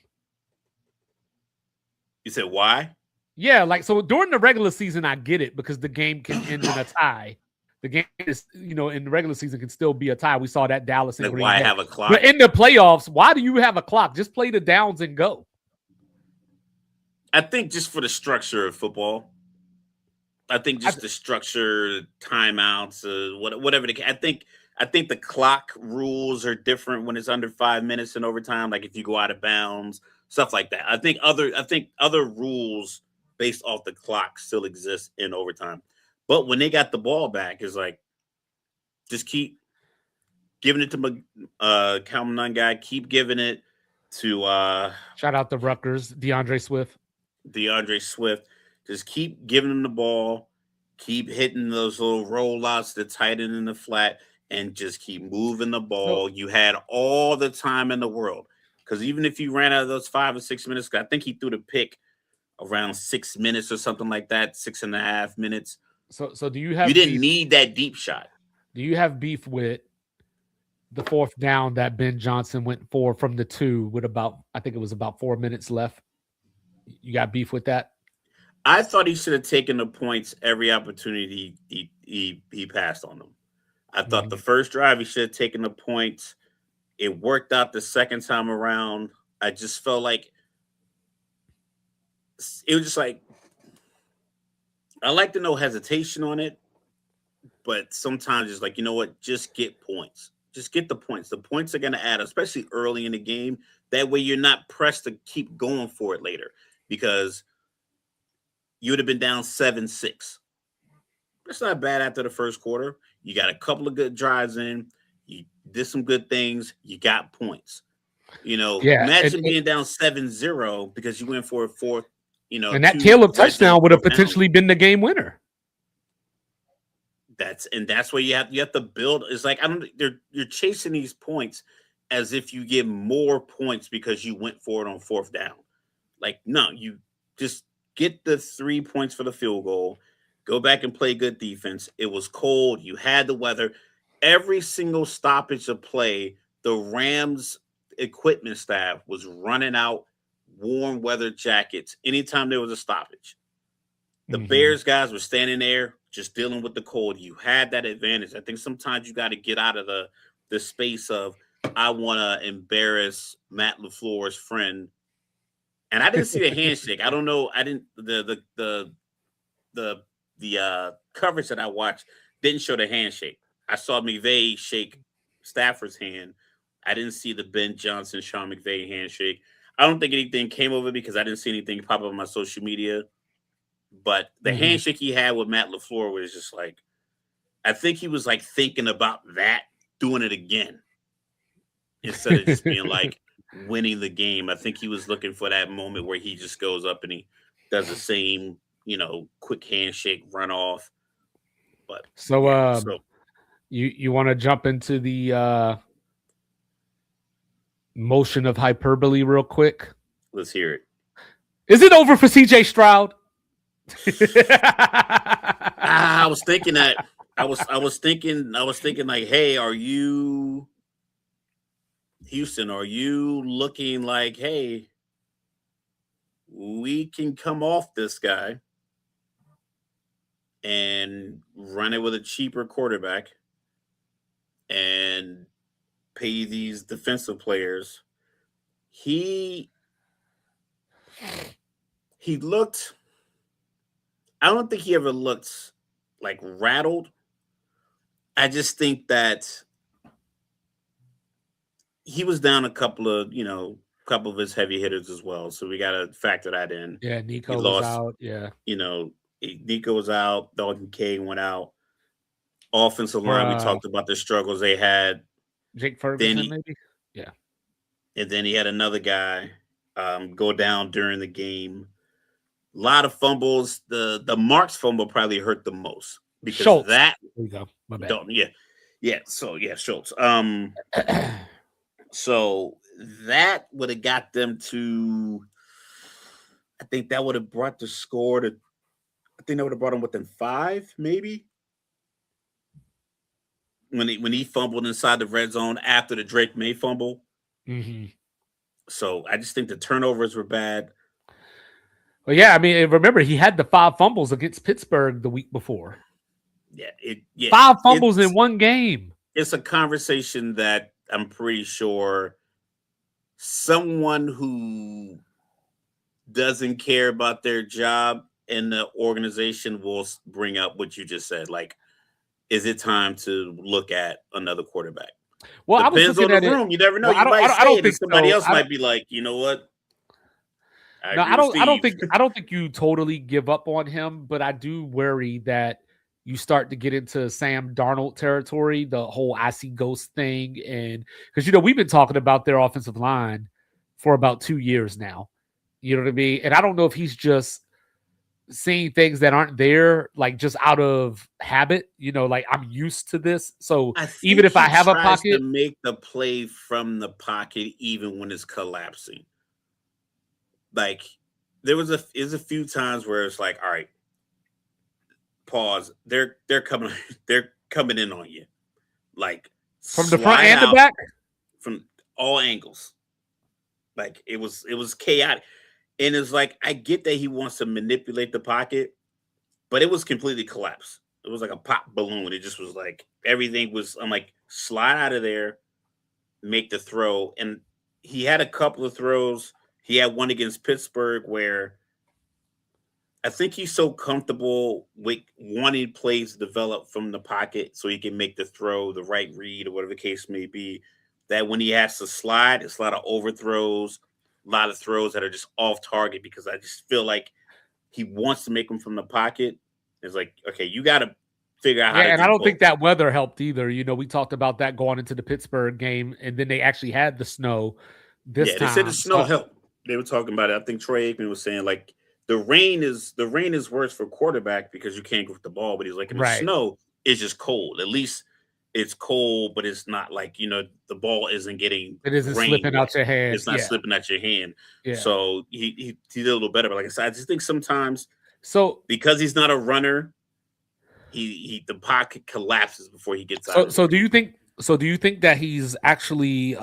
You said why? Yeah, so during the regular season, I get it because the game can end in a tie. The game is, in the regular season can still be a tie. We saw that Dallas and Green Bay. Why have a clock? But in the playoffs, why do you have a clock? Just play the downs and go. I think just for the structure of football. I think just the structure, timeouts, whatever. I think the clock rules are different when it's under 5 minutes in overtime. Like if you go out of bounds, stuff like that. I think other rules based off the clock still exist in overtime. But when they got the ball back, it's like just keep giving it to Calvin Nunn guy. Keep giving it to shout out to Rutgers, DeAndre Swift. Just keep giving them the ball, keep hitting those little rollouts to tighten in the flat, and just keep moving the ball. You had all the time in the world. Because even if you ran out of those 5 or 6 minutes, I think he threw the pick around 6 minutes or something like that, 6.5 minutes. So do you have? You didn't need that deep shot. Do you have beef with the fourth down that Ben Johnson went for from the 2 with I think it was about 4 minutes left? You got beef with that? I thought he should have taken the points every opportunity he passed on them. I thought the first drive he should have taken the points. It worked out the second time around. I just felt like it was just like I like the no hesitation on it, but sometimes it's like, you know what? Just get points. Just get the points. The points are going to add, especially early in the game. That way you're not pressed to keep going for it later because you would have been down 7-6. That's not bad after the first quarter. You got a couple of good drives in. You did some good things. You got points. Yeah, Imagine being down 7-0 because you went for a fourth, and that two Caleb right down touchdown would have fourth down. potentially been the game winner. That's where you have to build. It's like you're chasing these points as if you get more points because you went for it on fourth down. Like, no, you just get the 3 points for the field goal. Go back and play good defense. It was cold. You had the weather. Every single stoppage of play, the Rams equipment staff was running out warm weather jackets anytime there was a stoppage. The Bears guys were standing there just dealing with the cold. You had that advantage. I think sometimes you got to get out of the space of I want to embarrass Matt LaFleur's friend. And I didn't see the handshake. I don't know. I didn't the coverage that I watched didn't show the handshake. I saw McVay shake Stafford's hand. I didn't see the Ben Johnson, Sean McVay handshake. I don't think anything came of it because I didn't see anything pop up on my social media. But the handshake he had with Matt LaFleur was just like, I think he was like thinking about that, doing it again. Instead of just being like winning the game. I think he was looking for that moment where he just goes up and he does the same, quick handshake, run off. But you want to jump into the motion of hyperbole real quick? Let's hear it. Is it over for CJ Stroud? I was thinking that. I was thinking like, hey, are you Houston? Are you looking like, hey, we can come off this guy and run it with a cheaper quarterback and pay these defensive players? He looked. I don't think he ever looked like rattled. I just think that he was down a couple of his heavy hitters as well. So we got to factor that in. Yeah, Nico was out. Yeah. Nico was out. Dalton K went out. Offensive line, we talked about the struggles they had. Jake Ferguson, maybe? Yeah. And then he had another guy go down during the game. A lot of fumbles. The Marks fumble probably hurt the most because Schultz. That. There you go. My bad. Yeah. So Schultz. So that would have got them to. I think that would have brought the score to. I think that would have brought them within 5, maybe. When he fumbled inside the red zone after the Drake May fumble. Mm-hmm. So I just think the turnovers were bad. Well, yeah, I mean, remember he had the 5 fumbles against Pittsburgh the week before. Yeah, 5 fumbles in one game. It's a conversation that I'm pretty sure someone who doesn't care about their job in the organization will bring up what you just said. Like, is it time to look at another quarterback? Well, depends on the room. You never know. Well, I don't think somebody else might be like, you know what? I don't think you totally give up on him, but I do worry that you start to get into Sam Darnold territory, the whole I see ghost thing. And because, we've been talking about their offensive line for about 2 years now. You know what I mean? And I don't know if he's just seeing things that aren't there, like just out of habit, like I'm used to this. So even if I have a pocket, to make the play from the pocket, even when it's collapsing. Like there's a few times where it's like, all right, pause. They're coming in on you, like from the front and the back, from all angles. Like it was chaotic, and it's like I get that he wants to manipulate the pocket, but it was completely collapsed. It was like a pop balloon. It just was like everything was. I'm like, slide out of there, make the throw, and he had a couple of throws. He had one against Pittsburgh where I think he's so comfortable with wanting plays to develop from the pocket so he can make the throw, the right read, or whatever the case may be, that when he has to slide, it's a lot of overthrows, a lot of throws that are just off target because I just feel like he wants to make them from the pocket. It's like, okay, you got to figure out how Yeah, to and do I don't both. think that weather helped either. We talked about that going into the Pittsburgh game, and then they actually had the snow this Yeah, they said the time. snow So, helped. They were talking about it. I think Troy Aikman was saying like the rain is worse for quarterback because you can't get the ball. But he's like in the right. snow, it's just cold. At least it's cold, but it's not like the ball isn't getting It isn't rain slipping wet. out your It's hands. not Yeah. slipping out your hand. Yeah. So he did a little better. But like I said, I just think sometimes So because he's not a runner, the pocket collapses before he gets out so of so there. do you think that he's actually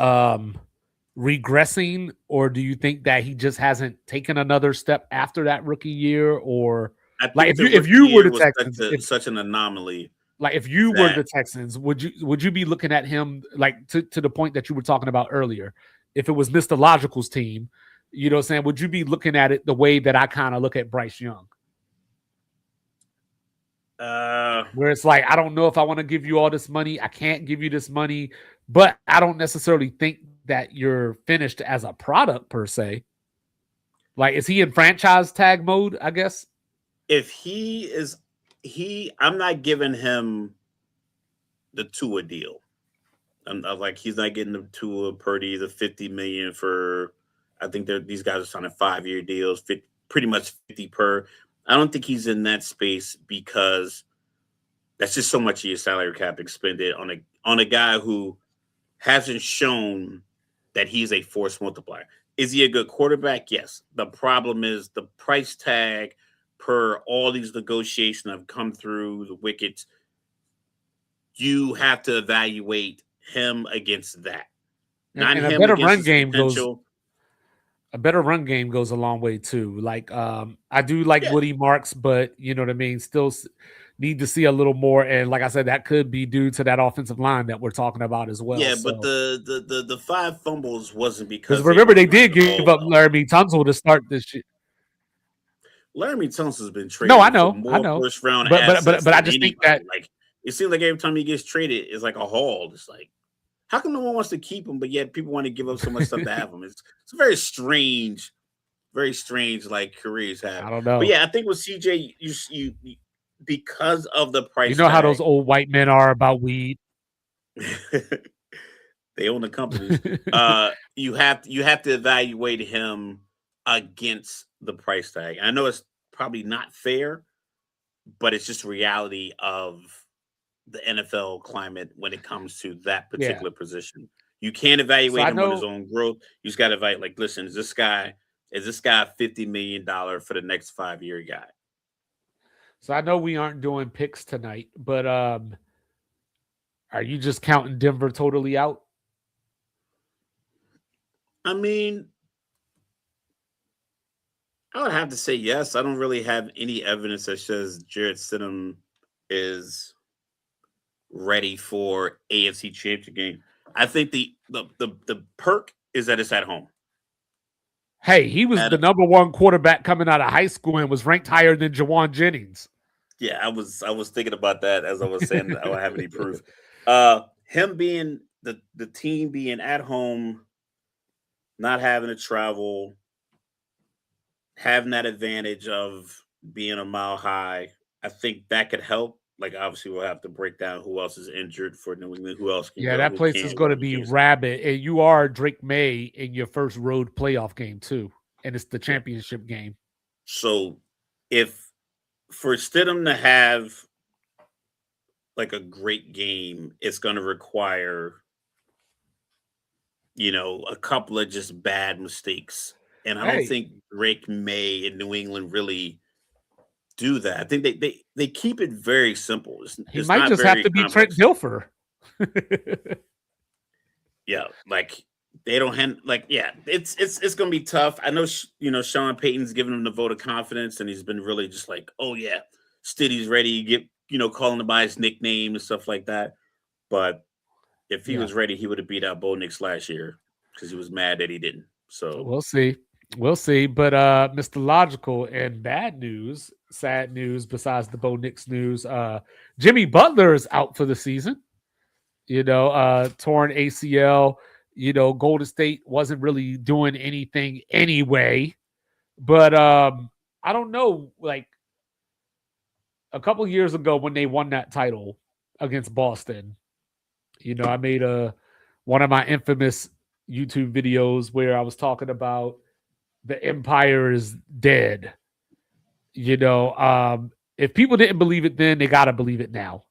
regressing, or do you think that he just hasn't taken another step after that rookie year? Or I like think the if rookie you were year the was Texans, such an anomaly if you were that the Texans, would you be looking at him like to the point that you were talking about earlier? If it was Mr. Logical's team, you know what I'm saying, would you be looking at it the way that I kind of look at Bryce Young? uh Where it's like, I don't know if I want to give you all this money. I can't give you this money, but I don't necessarily think that you're finished as a product per se. Like, is he in franchise tag mode, I guess? if I'm not giving him the Tua deal. I'm like he's not getting the Tua Purdy the 50 million for. I think these guys are signing 5-year deals, pretty much 50 per. I don't think he's in that space because that's just so much of your salary cap expended on a guy who hasn't shown that he's a force multiplier. Is he a good quarterback? Yes. The problem is the price tag per all these negotiations have come through the wickets. You have to evaluate him against that, not And a him better against run his game potential. goes a long way too. Like, I do like Yeah, Woody Marks, but you know what I mean. Still need to see a little more. And like I said, that could be due to that offensive line that we're talking about as well. yeah, but So, the 5 fumbles wasn't because because they remember, they weren't running did the give ball up well. Laramie Tunsil to start this year. Laramie Tunsil's been No, I traded for know, I more know, first round but assets I than just think anybody. that Like it seems like every time he gets traded, it's like a haul. It's like how come no one wants to keep him, but yet people want to give up so much stuff to have him? It's a very strange like careers have. I don't But know. yeah, I think with CJ, you because of the You price know how those tag, old white men are about weed. they own the companies. You have to evaluate him against the price tag. I know it's probably not fair, but it's just reality of the NFL climate when it comes to that Yeah. particular position. You can't So evaluate I him on his know. own growth. You just got to evaluate, like, listen, is this guy $50 million for the next 5-year guy? So I know we aren't doing picks tonight, but are you just counting Denver totally out? I mean, I would have to say yes. I don't really have any evidence that says Jared Stidham is ready for AFC Championship game. I think the perk is that it's at home. Hey, he was the number one quarterback coming out of high school and was ranked higher than Jawan Jennings. Yeah, I was thinking about that as I was saying I don't have any proof. Him being the team being at home, not having to travel, having that advantage of being a mile high, I think that could help. Like obviously we'll have to break down who else is injured for New England, who else can Yeah, go, that who place is can't, going to whatever the be case. rabid, and you are Drake May in your first road playoff game too, and it's the Yeah. championship game. So if for Stidham to have like a great game, it's going to require a couple of just bad mistakes. And I don't Hey, think Drake May in New England really do that. I think they keep it very simple. It's, he it's might not just have very to be Trent complex. Dilfer. Yeah, like they don't yeah, it's gonna be tough. I know Sean Payton's giving him the vote of confidence, and he's been really just like, oh yeah, Stiddy's ready. Get calling him by his nickname and stuff like that. But if he Yeah, was ready, he would have beat out Bo Nix last year because he was mad that he didn't. So we'll see. We'll see. But Mr. Logical, and bad news, sad news besides the Bo Nix news, Jimmy Butler is out for the season. Torn ACL. Golden State wasn't really doing anything anyway. But I don't know, like a couple years ago when they won that title against Boston, I made one of my infamous YouTube videos where I was talking about the empire is dead. If people didn't believe it then, they got to believe it now.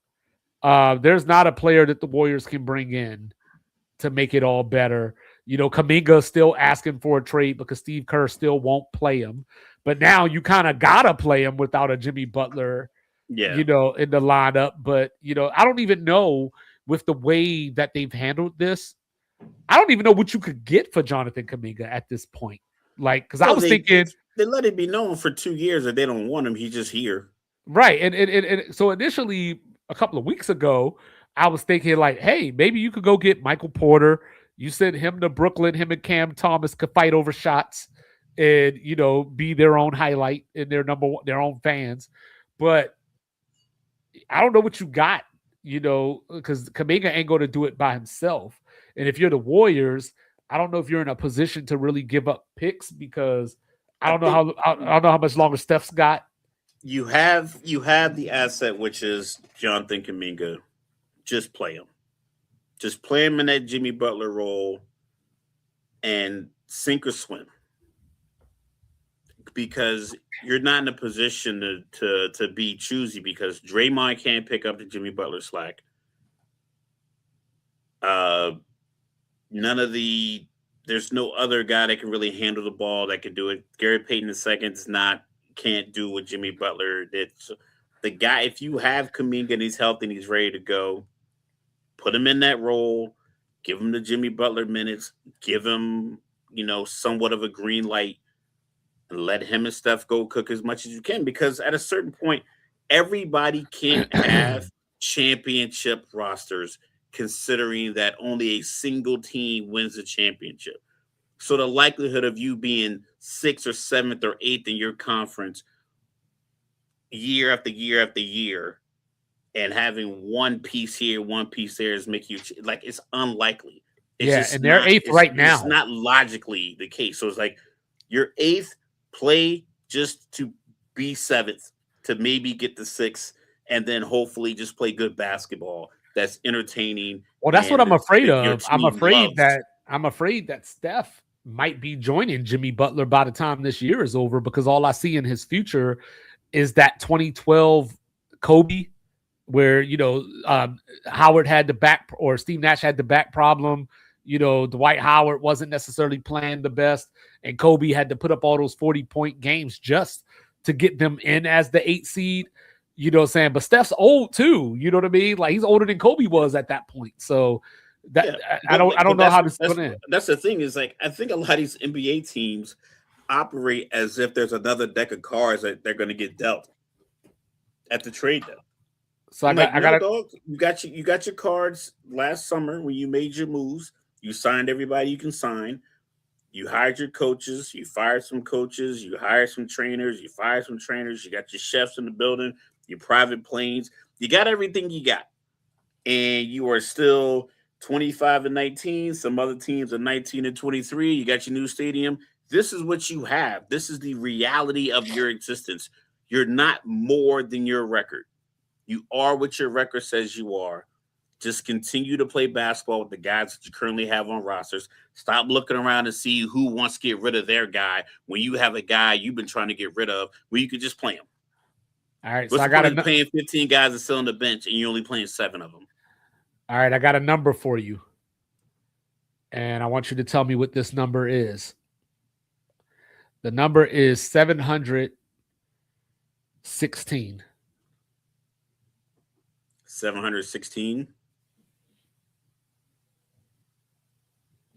There's not a player that the Warriors can bring in to make it all better. Kuminga still asking for a trade because Steve Kerr still won't play him. But now you kind of got to play him without a Jimmy Butler, in the lineup. But, I don't even know with the way that they've handled this. I don't even know what you could get for Jonathan Kuminga at this point. Like, because I was thinking they let it be known for 2 years that they don't want him. He's just here. Right. And so initially a couple of weeks ago, I was thinking like, hey, maybe you could go get Michael Porter. You send him to Brooklyn. Him and Cam Thomas could fight over shots and, be their own highlight in their own fans. But I don't know what you got, because Kuminga ain't going to do it by himself. And if you're the Warriors, I don't know if you're in a position to really give up picks because I don't know how much longer Steph's got. You have the asset, which is Jonathan Kuminga. Just play him. Just play him in that Jimmy Butler role and sink or swim. Because you're not in a position to be choosy because Draymond can't pick up the Jimmy Butler slack. There's no other guy that can really handle the ball that can do it. Gary Payton II can't do what Jimmy Butler did. So the guy, if you have Kuminga and he's healthy and he's ready to go, put him in that role, give him the Jimmy Butler minutes, give him, somewhat of a green light, and let him and Steph go cook as much as you can. Because at a certain point, everybody can't have championship rosters, considering that only a single team wins the championship. So the likelihood of you being 6th or 7th or 8th in your conference year after year after year and having one piece here, one piece there is make you like it's unlikely. And they're 8th right now. It's not logically the case. So it's like your 8th play just to be 7th, to maybe get the 6th, and then hopefully just play good basketball that's entertaining. Well, that's what I'm afraid of. I'm afraid that Steph might be joining Jimmy Butler by the time this year is over because all I see in his future is that 2012 Kobe where, Howard had the back or Steve Nash had the back problem. Dwight Howard wasn't necessarily playing the best and Kobe had to put up all those 40-point games just to get them in as the 8th seed. You know what I'm saying? But Steph's old too. You know what I mean? Like he's older than Kobe was at that point. So I don't know how this is going to end. That's the thing is like, I think a lot of these NBA teams operate as if there's another deck of cards that they're going to get dealt at the trade deadline. So you got your cards last summer when you made your moves. You signed everybody you can sign. You hired your coaches. You fired some coaches. You hired some trainers. You fired some trainers. You got your chefs in the building. Your private planes. You got everything you got, and you are still 25-19. Some other teams are 19-23. You got your new stadium. This is what you have. This is the reality of your existence. You're not more than your record. You are what your record says you are. Just continue to play basketball with the guys that you currently have on rosters. Stop looking around to see who wants to get rid of their guy when you have a guy you've been trying to get rid of where you could just play him. All right. What's the point of paying 15 guys to sit on the bench and you're only playing 7 of them? All right. I got a number for you. And I want you to tell me what this number is. The number is 716. 716.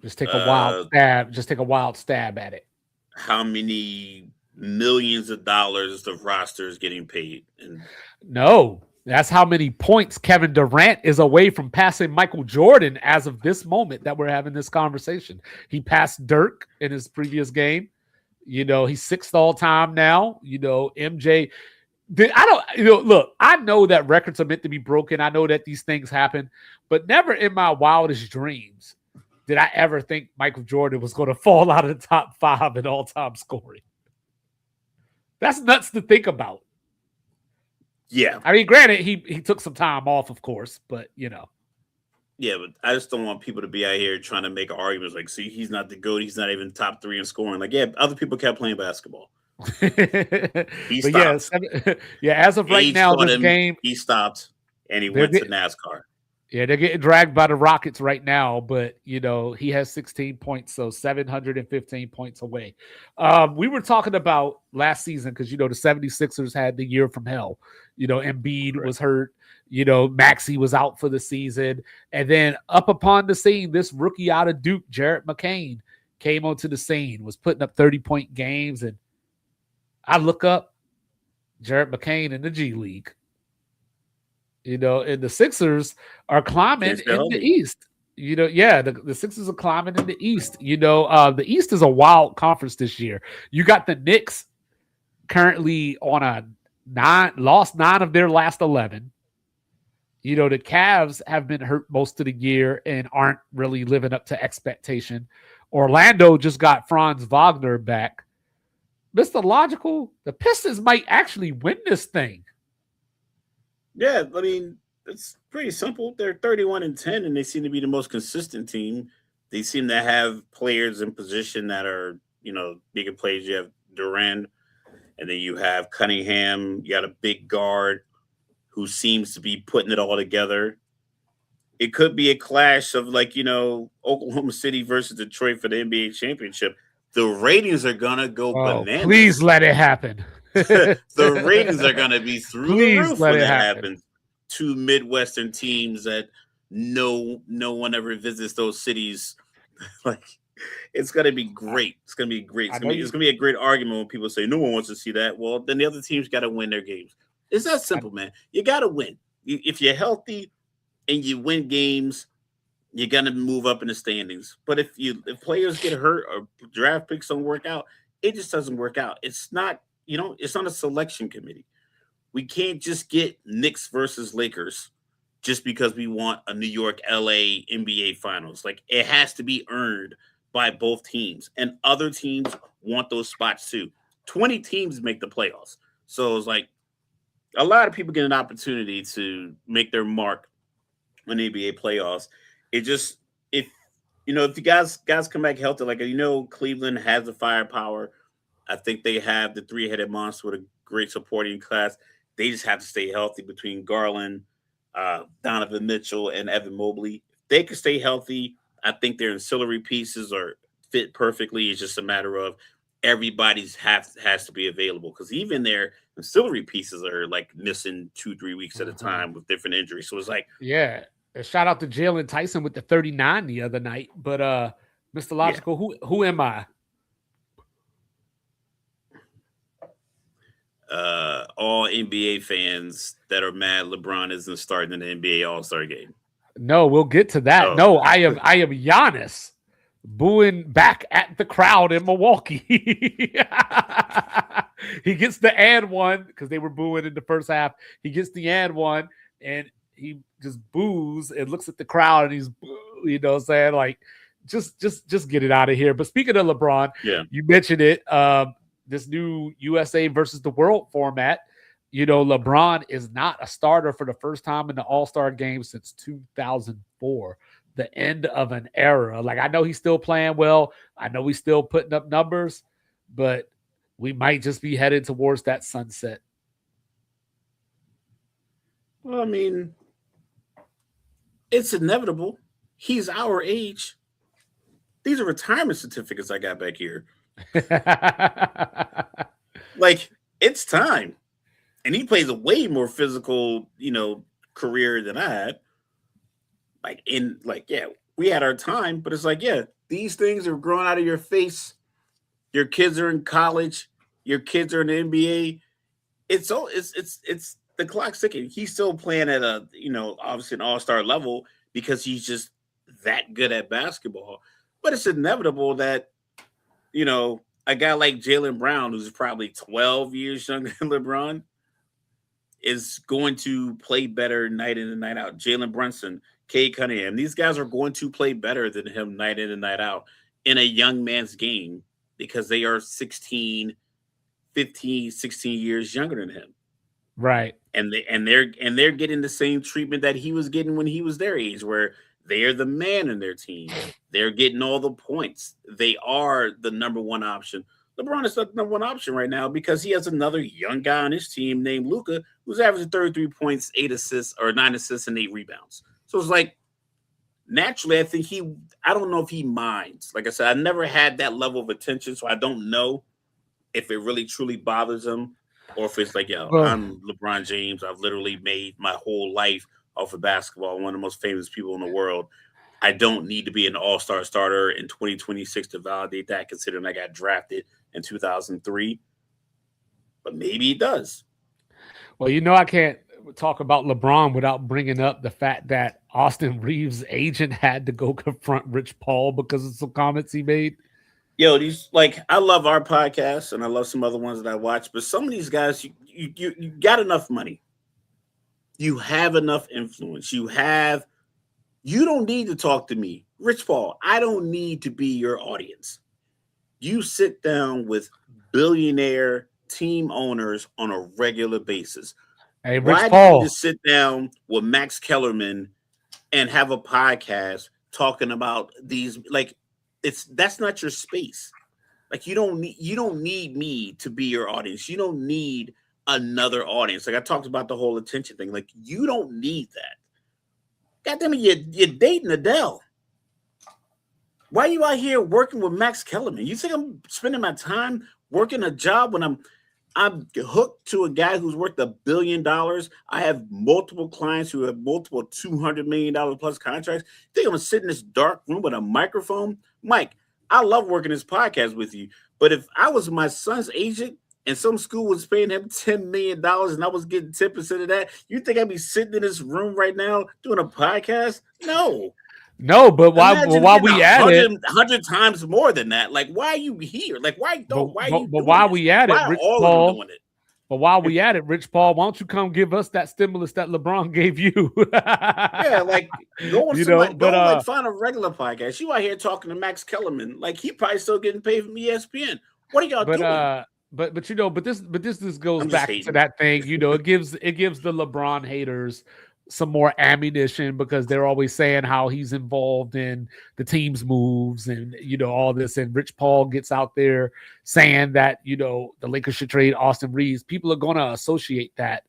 Just take a wild stab. Just take a wild stab at it. How many millions of dollars the roster is getting paid? No, that's how many points Kevin Durant is away from passing Michael Jordan as of this moment that we're having this conversation. He passed Dirk in his previous game. You know, he's 6th all time now. You know, MJ. Look, I know that records are meant to be broken. I know that these things happen, but never in my wildest dreams did I ever think Michael Jordan was going to fall out of the top 5 in all-time scoring. That's nuts to think about. Yeah. I mean, granted, he took some time off, of course, but you know. Yeah, but I just don't want people to be out here trying to make arguments like, see, he's not the GOAT. He's not even top 3 in scoring. Like, yeah, other people kept playing basketball. He stopped. As of right now, this game, he stopped and he went to NASCAR. Yeah, they're getting dragged by the Rockets right now, but you know, he has 16 points, so 715 points away. We were talking about last season because you know the 76ers had the year from hell. You know, Embiid was hurt, you know, Maxey was out for the season, and then up upon the scene, this rookie out of Duke, Jarrett McCain, came onto the scene, was putting up 30-point games, and I look up Jarrett McCain in the G League. You know, and the Sixers are climbing in the East. You know, yeah, the Sixers are climbing in the East. You know, the East is a wild conference this year. You got the Knicks currently on lost 9 of their last 11. You know, the Cavs have been hurt most of the year and aren't really living up to expectation. Orlando just got Franz Wagner back. Mr. Logical, the Pistons might actually win this thing. Yeah, I mean, it's pretty simple. They're 31-10, and they seem to be the most consistent team. They seem to have players in position that are, you know, bigger players. You have Durant, and then you have Cunningham. You got a big guard who seems to be putting it all together. It could be a clash of, like, you know, Oklahoma City versus Detroit for the NBA championship. The ratings are going to go bananas. Please let it happen. The ratings are going to be through the roof when that happens. 2 Midwestern teams that no one ever visits those cities. Like, it's going to be great. It's going to be great. It's going to be a great argument when people say no one wants to see that. Well, then the other teams got to win their games. It's that simple, man. You got to win. If you're healthy and you win games, you're going to move up in the standings. But if players get hurt or draft picks don't work out, it just doesn't work out. It's not. You know, it's not a selection committee. We can't just get Knicks versus Lakers just because we want a New York, LA NBA finals. Like, it has to be earned by both teams. And other teams want those spots too. 20 teams make the playoffs. So it's like a lot of people get an opportunity to make their mark on the NBA playoffs. It just, if the guys come back healthy, like, you know, Cleveland has the firepower. I think they have the 3-headed monster with a great supporting class. They just have to stay healthy between Garland, Donovan Mitchell, and Evan Mobley. If they can stay healthy, I think their ancillary pieces are fit perfectly. It's just a matter of everybody's has to be available, because even their ancillary pieces are like missing 2-3 weeks at a time with different injuries. So it's like, yeah. Shout out to Jalen Tyson with the 39 the other night. But Mr. Logical, who am I? All NBA fans that are mad LeBron isn't starting in the NBA All-Star game. No, we'll get to that. Oh. No, I am Giannis booing back at the crowd in Milwaukee. He gets the and one because they were booing in the first half. He gets the and one and he just boos and looks at the crowd and he's, you know what I'm saying? Like, just get it out of here. But speaking of LeBron, you mentioned it. This new USA versus the world format, you know, LeBron is not a starter for the first time in the All-Star game since 2004, the end of an era. Like, I know he's still playing well. I know he's still putting up numbers, but we might just be headed towards that sunset. Well, I mean, it's inevitable. He's our age. These are retirement certificates I got back here. Like, it's time. And he plays a way more physical, you know, career than I had. We had our time, but it's like, these things are growing out of your face. Your kids are in college. Your kids are in the NBA. It's the clock's ticking. He's still playing at a, you know, obviously an all-star level because he's just that good at basketball. But it's inevitable that, you know, a guy like Jaylen Brown, who's probably 12 years younger than LeBron, is going to play better night in and night out. Jalen Brunson, Cade Cunningham, these guys are going to play better than him night in and night out in a young man's game because they are 16, 15, 16 years younger than him. Right. And they're getting the same treatment that he was getting when he was their age, where they're the man in their team. They're getting all the points. They are the number one option. LeBron is the number one option right now because he has another young guy on his team named Luka, who's averaging 33 points, 8 assists, or 9 assists and 8 rebounds. So it's like, naturally, I think I don't know if he minds. Like I said, I never had that level of attention, so I don't know if it really truly bothers him or if it's like, I'm LeBron James. I've literally made my whole life off of basketball. One of the most famous people in the world. I don't need to be an all-star starter in 2026 to validate that, considering I got drafted in 2003. But maybe he does. Well, I can't talk about LeBron without bringing up the fact that Austin Reeves' agent had to go confront Rich Paul because of some comments he made. Yo, I love our podcast and I love some other ones that I watch, but some of these guys, you got enough money. You have enough influence. You don't need to talk to me. Rich Paul, I don't need to be your audience. You sit down with billionaire team owners on a regular basis. Hey, Rich Why Paul. do you just sit down with Max Kellerman and have a podcast talking about these? Like, that's not your space. Like, you don't need me to be your audience. You don't need another audience. Like I talked about the whole attention thing. Like, you don't need that. God damn it, you're dating Adele. Why are you out here working with Max Kellerman? You think I'm spending my time working a job when I'm hooked to a guy who's worth $1 billion? I have multiple clients who have multiple $200 million plus contracts. You think I'm gonna sit in this dark room with a microphone? Mike, I love working this podcast with you, but if I was my son's agent and some school was paying him $10 million and I was getting 10% of that, you think I'd be sitting in this room right now doing a podcast? No, but why we at it 100 times more than that? Like, why are you here? Like, why we at it, Rich Paul? But while we at it, Rich Paul, why don't you come give us that stimulus that LeBron gave you? Yeah, like go on find a regular podcast. You out here talking to Max Kellerman, like he probably still getting paid from ESPN. What are y'all doing? But this goes back to that thing. It gives the LeBron haters some more ammunition because they're always saying how he's involved in the team's moves and all this. And Rich Paul gets out there saying that the Lakers should trade Austin Reeves. People are going to associate that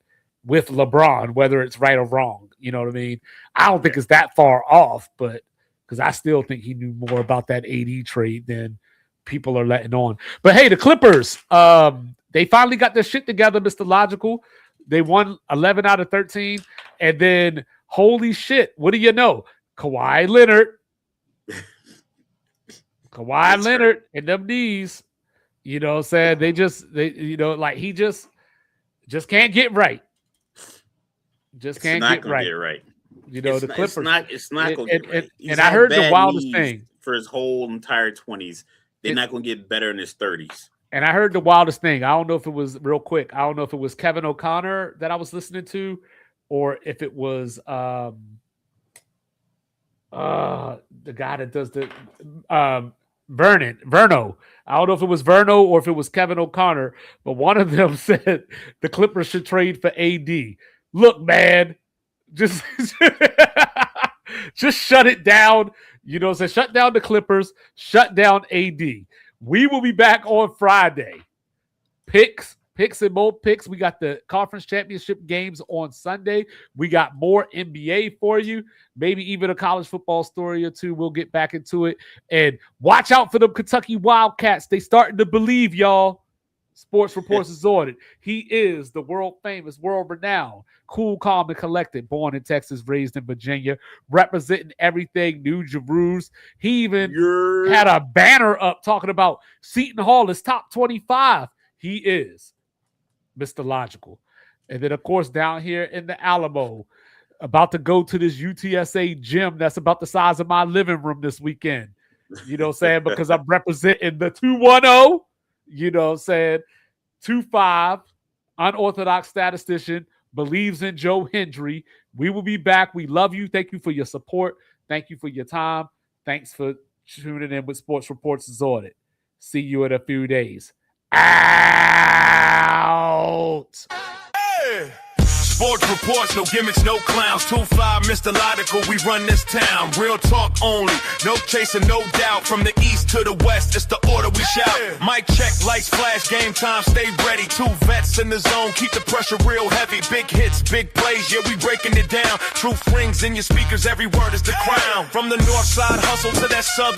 with LeBron, whether it's right or wrong. You know what I mean? I don't think it's that far off, but because I still think he knew more about that AD trade than people are letting on. But hey, the Clippers, they finally got their shit together, Mr. Logical. They won 11 out of 13. And then, holy shit, what do you know? Kawhi Leonard and them knees, what I'm saying? He just can't get right. Just can't get right. The Clippers. It's not going to get right. And I heard the wildest thing. For his whole entire 20s. They're not going to get better in his 30s. And I heard the wildest thing. I don't know if it was real quick. I don't know if it was Kevin O'Connor that I was listening to, or if it was the guy that does the Verno. I don't know if it was Verno or if it was Kevin O'Connor, but one of them said the Clippers should trade for AD. Look, man, just shut it down. So shut down the Clippers, shut down AD. We will be back on Friday. Picks and more picks. We got the conference championship games on Sunday. We got more NBA for you. Maybe even a college football story or two. We'll get back into it. And watch out for them Kentucky Wildcats. They starting to believe, y'all. Sports Reports Assorted. He is the world famous, world renowned, cool, calm, and collected. Born in Texas, raised in Virginia, representing everything New Jerusalem. He even had a banner up talking about Seton Hall is top 25. He is Mr. Logical. And then, of course, down here in the Alamo, about to go to this UTSA gym that's about the size of my living room this weekend. Because I'm representing the 210. You know what I'm saying? 2-5, unorthodox statistician, believes in Joe Hendry. We will be back. We love you. Thank you for your support. Thank you for your time. Thanks for tuning in with Sports Reports Assorted. See you in a few days. Out. Hey! Sports reports, no gimmicks, no clowns. 2-5, Mr. Logical, we run this town. Real talk only, no chasing, no doubt. From the east to the west, it's the order we shout. Mic check, lights flash, game time, stay ready. 2 vets in the zone, keep the pressure real heavy. Big hits, big plays, yeah, we breaking it down. Truth rings in your speakers, every word is the crown. From the north side hustle to that sub